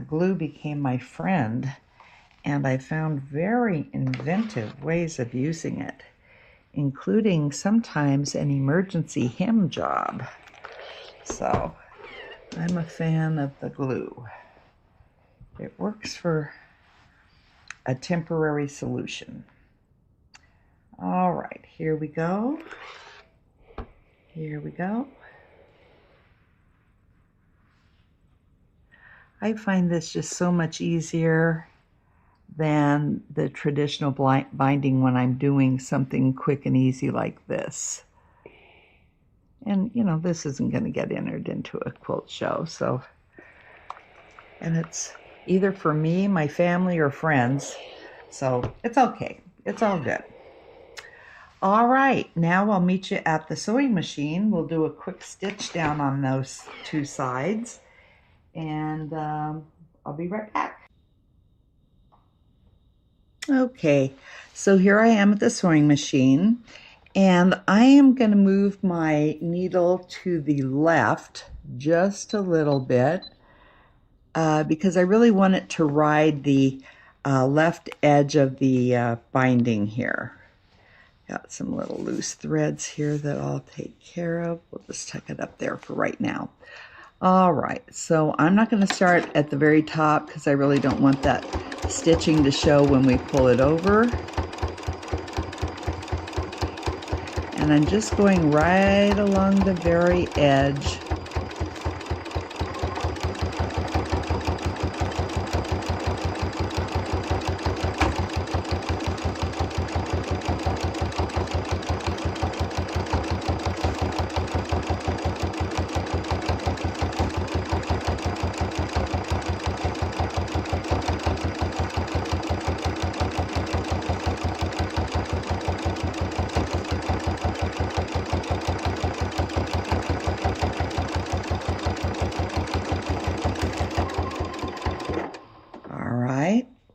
A: glue became my friend, and I found very inventive ways of using it, including sometimes an emergency hem job. So I'm a fan of the glue. It works for a temporary solution. All right, here we go. Here we go. I find this just so much easier than the traditional binding when I'm doing something quick and easy like this. And you know, this isn't going to get entered into a quilt show, so, and it's either for me, my family, or friends, so it's okay. It's all good. All right, now I'll meet you at the sewing machine. We'll do a quick stitch down on those two sides, and I'll be right back. Okay, so here I am at the sewing machine, And I am going to move my needle to the left just a little bit because I really want it to ride the left edge of the binding here. Got some little loose threads here that I'll take care of. We'll just tuck it up there for right now. All right, so I'm not going to start at the very top because I really don't want that stitching to show when we pull it over. And I'm just going right along the very edge.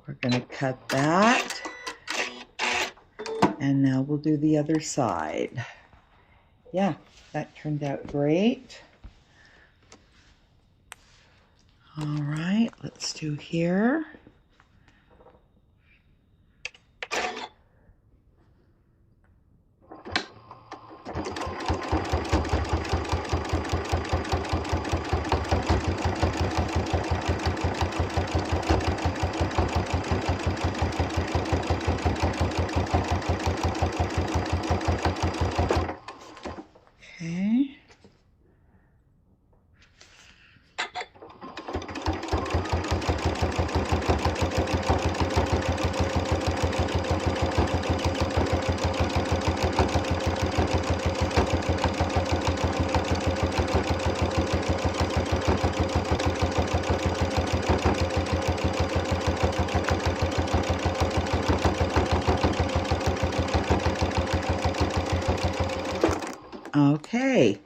A: We're going to cut that, and now we'll do the other side. Yeah, that turned out great. All right, let's do here. Okay. Okay.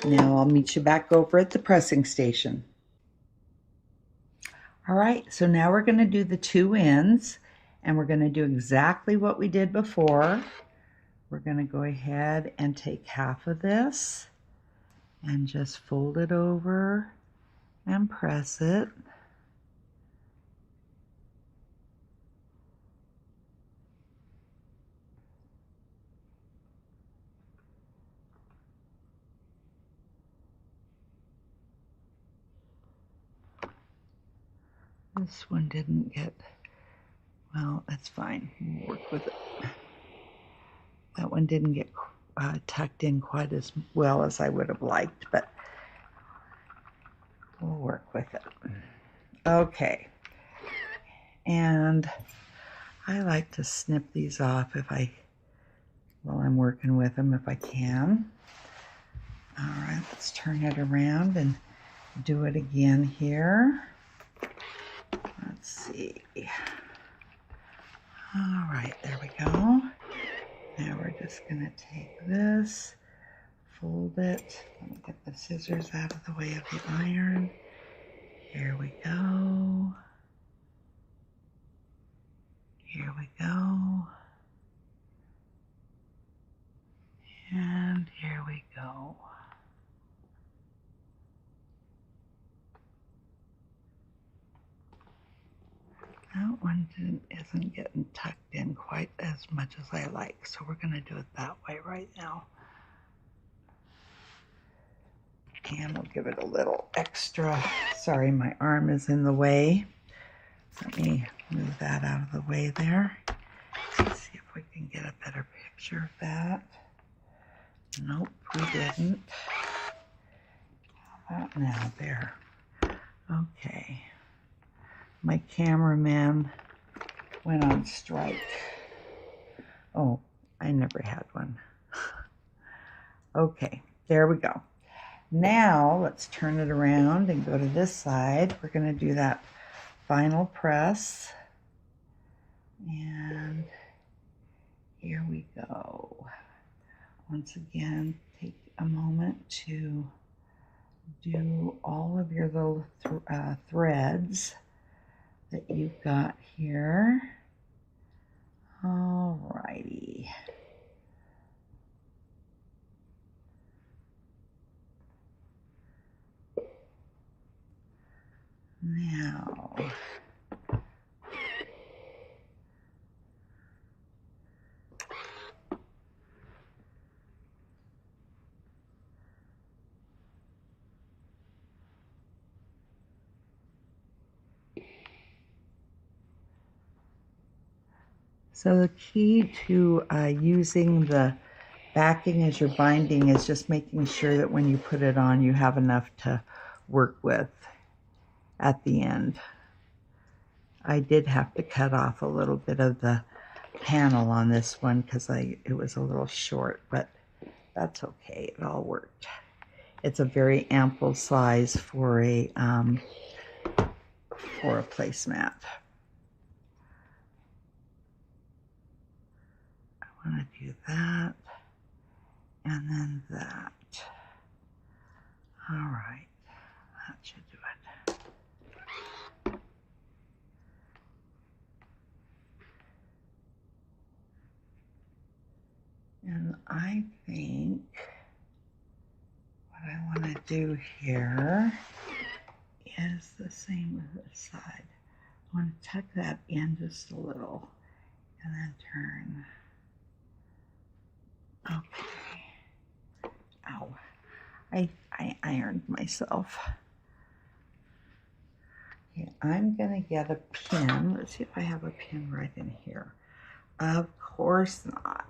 A: Now I'll meet you back over at the pressing station. All right, so now we're going to do the two ends, and we're going to do exactly what we did before. We're going to go ahead and take half of this and just fold it over and press it. This one didn't get, well, that's fine. We'll work with it. That one didn't get tucked in quite as well as I would have liked, but we'll work with it. Okay. And I like to snip these off while I'm working with them if I can. All right, let's turn it around and do it again here. Let's see. All right, there we go. Now we're just going to take this, fold it. Let me get the scissors out of the way of the iron. Here we go. Here we go. And here we go. That one isn't getting tucked in quite as much as I like, so we're going to do it that way right now. And we'll give it a little extra. Sorry, my arm is in the way. Let me move that out of the way there. Let's see if we can get a better picture of that. Nope, we didn't. How about now? There. Okay. My cameraman went on strike. Oh, I never had one. Okay, there we go. Now let's turn it around and go to this side. We're going to do that final press. And here we go. Once again, take a moment to do all of your little threads that you've got here. All So the key to using the backing as you're binding is just making sure that when you put it on, you have enough to work with at the end. I did have to cut off a little bit of the panel on this one because it was a little short, but that's okay. It all worked. It's a very ample size for a placemat. I want to do that and then that. All right, that should do it. And I think what I want to do here is the same with this side. I want to tuck that in just a little and then turn. Okay. Ow. I ironed myself. Okay, I'm going to get a pin. Let's see if I have a pin right in here. Of course not.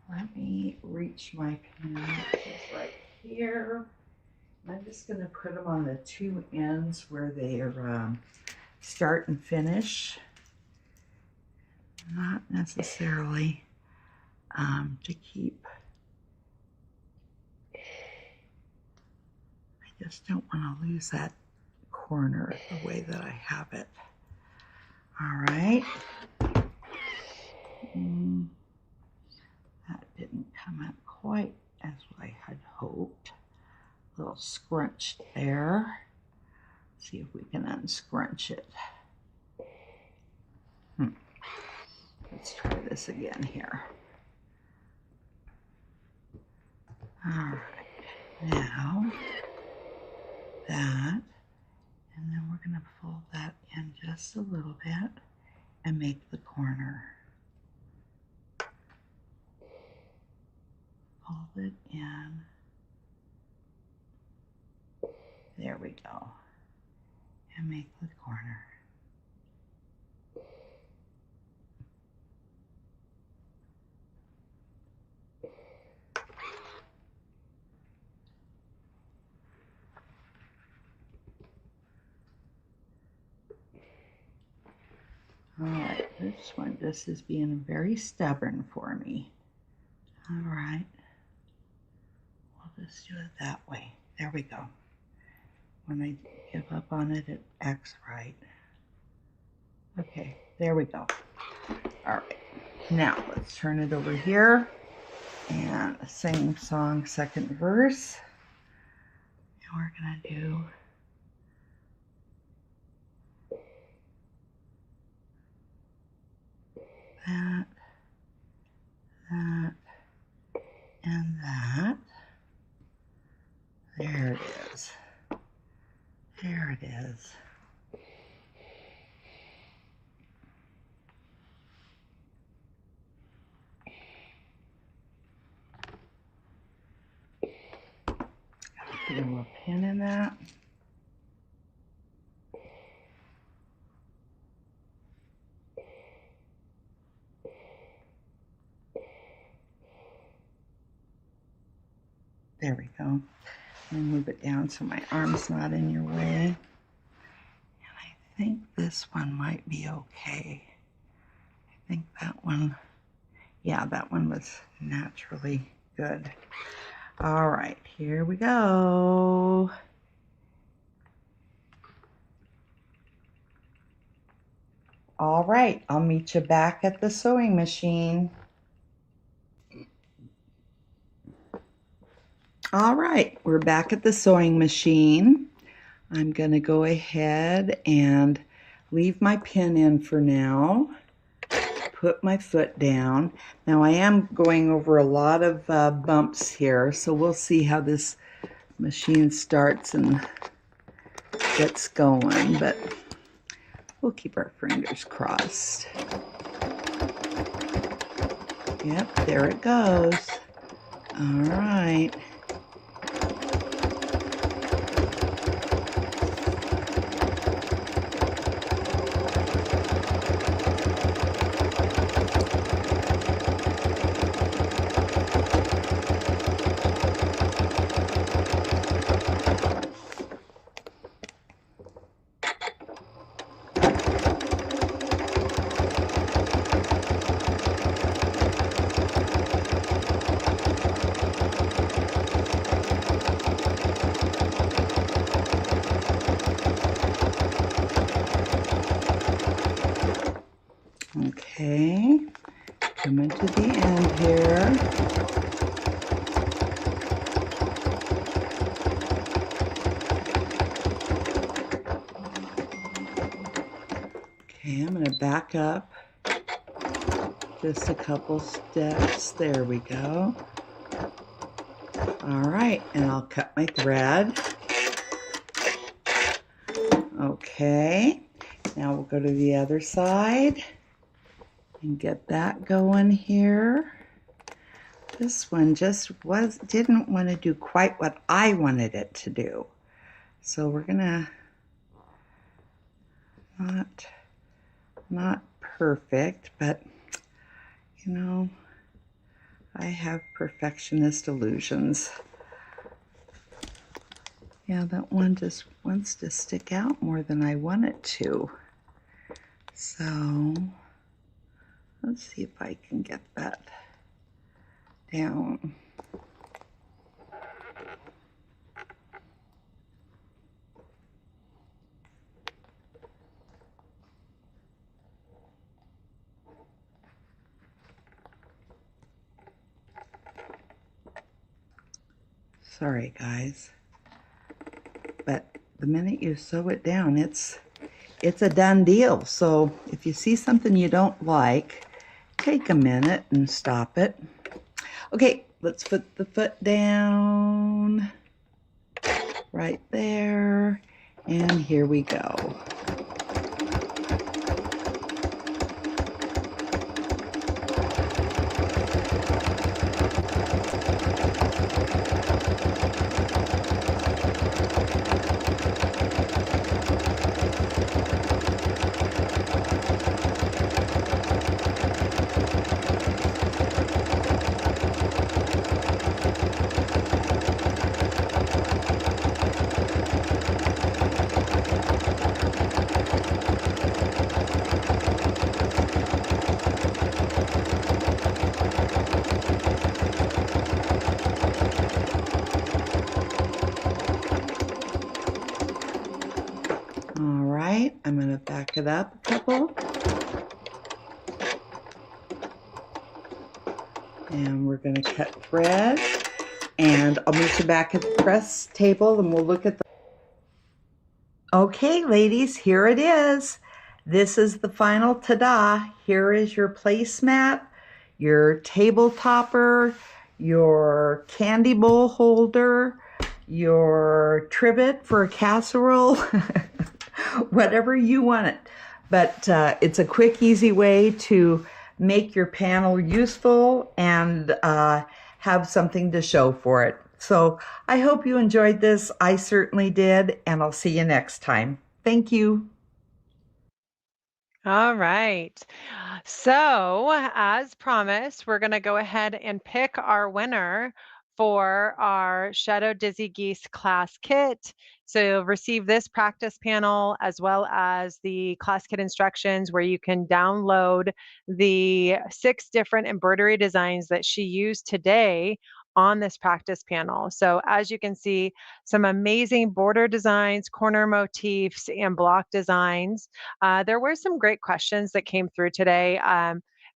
A: Let me reach my pin. It's right here. I'm just going to put them on the two ends where they are start and finish. Not necessarily to keep. I just don't want to lose that corner the way that I have it. All right. That didn't come out quite as I had hoped. A little scrunched there. Let's see if we can unscrunch it. Let's try this again here. All right, now that, and then we're going to fold that in just a little bit and make the corner. Fold it in. There we go. And make the corner. All right, this one just is being very stubborn for me. All right, we'll just do it that way. There we go. When I give up on it, it acts right. Okay, there we go. All right, now let's turn it over here and sing song second verse. And we're gonna do that, that, and that. There it is. There it is. Gotta put a little pin in that. There we go. And move it down so my arm's not in your way. And I think this one might be okay. I think that one, yeah, that one was naturally good. All right, here we go. All right, I'll meet you back at the sewing machine. All right, we're back at the sewing machine. I'm going to go ahead and leave my pin in for now. Put my foot down. Now I am going over a lot of bumps here, so we'll see how this machine starts and gets going, but we'll keep our fingers crossed. Yep, there it goes. All right. Okay, coming to the end here. Okay, I'm going to back up just a couple steps. There we go. All right, and I'll cut my thread. Okay, now we'll go to the other side and get that going here. This one just didn't want to do quite what I wanted it to do. So we're gonna not perfect, but you know, I have perfectionist illusions. Yeah, that one just wants to stick out more than I want it to. So let's see if I can get that down. Sorry guys, but the minute you sew it down, it's a done deal. So if you see something you don't like, take a minute and stop it. Okay, let's put the foot down right there, and here we go. All right, I'm going to back it up a couple. And we're going to cut thread. And I'll meet you back at the press table and we'll look at the... Okay, ladies, here it is. This is the final ta-da. Here is your placemat, your table topper, your candy bowl holder, your trivet for a casserole, whatever you want it. But it's a quick, easy way to make your panel useful and have something to show for it. So I hope you enjoyed this. I certainly did, and I'll see you next time. Thank you.
C: All right. So, as promised, we're going to go ahead and pick our winner for our Shadow Dizzy Geese class kit. So, you'll receive this practice panel as well as the class kit instructions where you can download the 6 different embroidery designs that she used today on this practice panel. So, as you can see, some amazing border designs, corner motifs, and block designs. There were some great questions that came through today.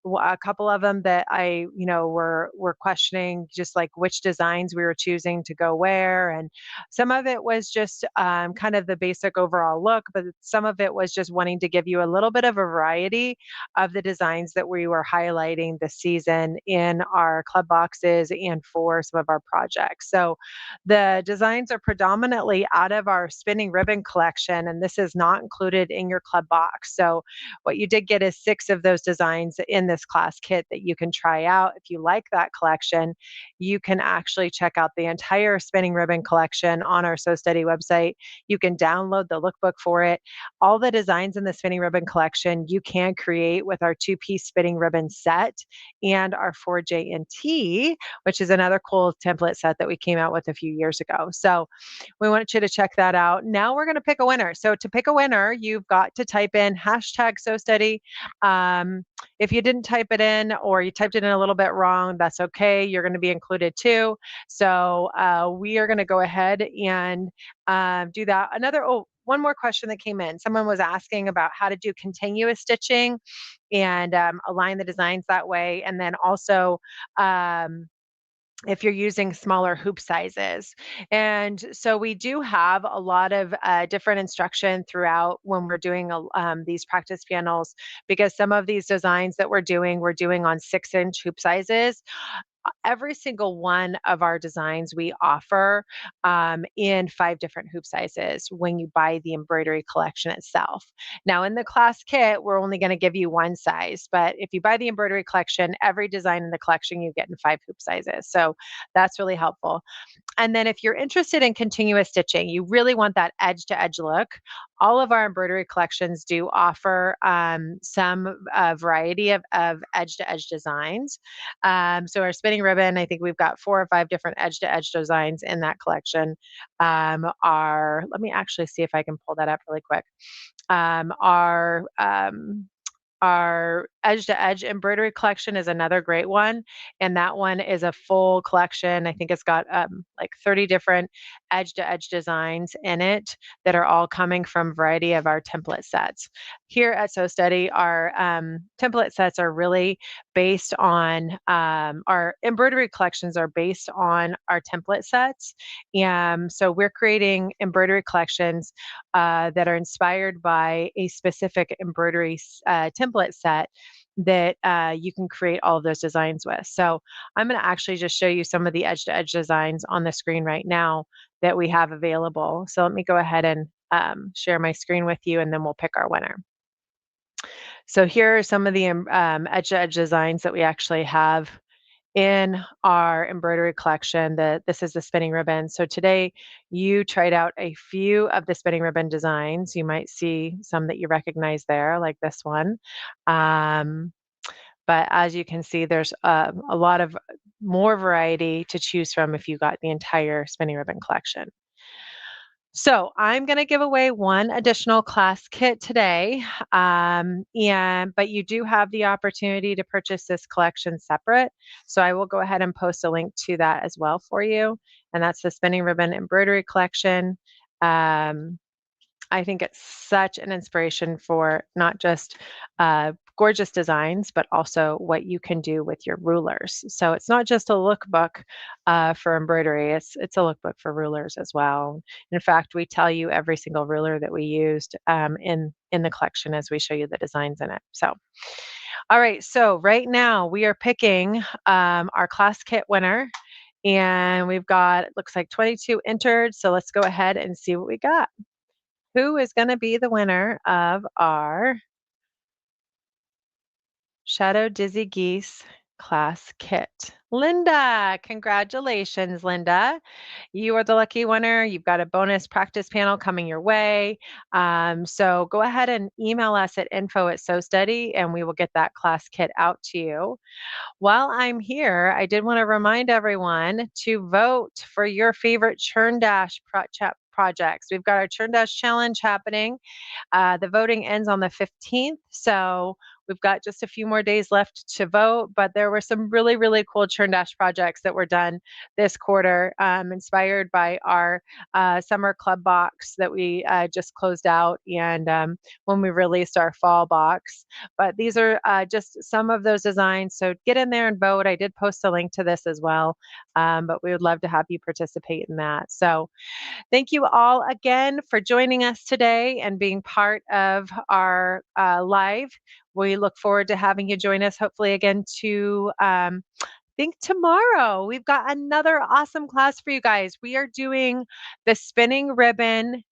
C: A couple of them that I, were questioning just like which designs we were choosing to go where, and some of it was just kind of the basic overall look, but some of it was just wanting to give you a little bit of a variety of the designs that we were highlighting this season in our club boxes and for some of our projects. So the designs are predominantly out of our spinning ribbon collection, and this is not included in your club box. So what you did get is 6 of those designs in this class kit that you can try out. If you like that collection, you can actually check out the entire spinning ribbon collection on our So Steady website. You can download the lookbook for it. All the designs in the spinning ribbon collection you can create with our 2-piece spinning ribbon set and our 4J&T, which is another cool template set that we came out with a few years ago. So we want you to check that out. Now we're going to pick a winner. So to pick a winner, you've got to type in #SoSteady. If you didn't type it in or you typed it in a little bit wrong, that's okay. You're going to be included too. So we are going to go ahead and do that. one more question that came in. Someone was asking about how to do continuous stitching and align the designs that way. And then also, um, if you're using smaller hoop sizes. And so we do have a lot of different instruction throughout when we're doing these practice panels, because some of these designs that we're doing on 6-inch hoop sizes. Every single one of our designs we offer in 5 different hoop sizes when you buy the embroidery collection itself. Now, in the class kit, we're only going to give you one size, but if you buy the embroidery collection, every design in the collection you get in 5 hoop sizes. So that's really helpful. And then if you're interested in continuous stitching, you really want that edge to edge look. All of our embroidery collections do offer some variety of edge to edge designs. So our spinning ribbon, I think we've got 4 or 5 different edge to edge designs in that collection. Let me actually see if I can pull that up really quick. Um, our um, our edge to edge embroidery collection is another great one. And that one is a full collection. I think it's got like 30 different edge to edge designs in it that are all coming from a variety of our template sets. Here at So Steady, our template sets are really based on our embroidery collections are based on our template sets. And so we're creating embroidery collections that are inspired by a specific embroidery template set that you can create all of those designs with. So I'm going to actually just show you some of the edge to edge designs on the screen right now that we have available. So let me go ahead and share my screen with you, and then we'll pick our winner. So here are some of the edge to edge designs that we actually have in our embroidery collection. This is the spinning ribbon. So today you tried out a few of the spinning ribbon designs. You might see some that you recognize there, like this one. Um, but as you can see, there's a lot of more variety to choose from if you got the entire spinning ribbon collection. So I'm going to give away one additional class kit today, but you do have the opportunity to purchase this collection separate. So I will go ahead and post a link to that as well for you, and that's the spinning ribbon embroidery collection. Um, I think it's such an inspiration for not just gorgeous designs, but also what you can do with your rulers. So it's not just a lookbook for embroidery; it's a lookbook for rulers as well. In fact, we tell you every single ruler that we used in the collection as we show you the designs in it. So, all right. So right now we are picking our class kit winner. And we've got, it looks like 22 entered. So let's go ahead and see what we got. Who is going to be the winner of our Shadow Dizzy Geese class kit? Linda, congratulations, Linda. You are the lucky winner. You've got a bonus practice panel coming your way. So go ahead and email us at info@SoSteady, and we will get that class kit out to you. While I'm here, I did want to remind everyone to vote for your favorite Churn Dash projects. We've got our Churn Dash challenge happening. The voting ends on the 15th, so we've got just a few more days left to vote, but there were some really, really cool Churn Dash projects that were done this quarter, inspired by our summer club box that we just closed out, and when we released our fall box. But these are just some of those designs, so get in there and vote. I did post a link to this as well, but we would love to have you participate in that. So thank you all again for joining us today and being part of our live. We look forward to having you join us hopefully again to think tomorrow. We've got another awesome class for you guys. We are doing the spinning ribbon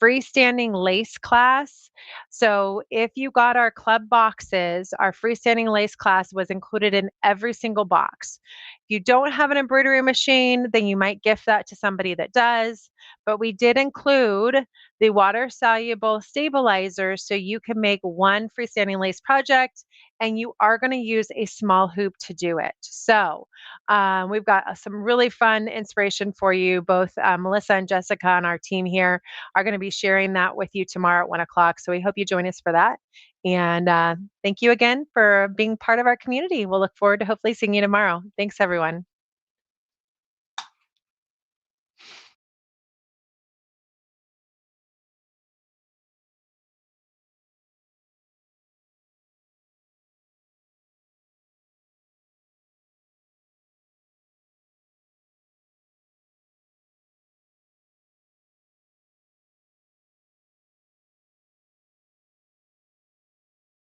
C: freestanding lace class. So if you got our club boxes, our freestanding lace class was included in every single box. If you don't have an embroidery machine, then you might gift that to somebody that does. But we did include the water soluble stabilizers so you can make one freestanding lace project, and you are going to use a small hoop to do it. So we've got some really fun inspiration for you. Both Melissa and Jessica on our team here are going to be sharing that with you tomorrow at 1 o'clock. So we hope you join us for that. And thank you again for being part of our community. We'll look forward to hopefully seeing you tomorrow. Thanks, everyone.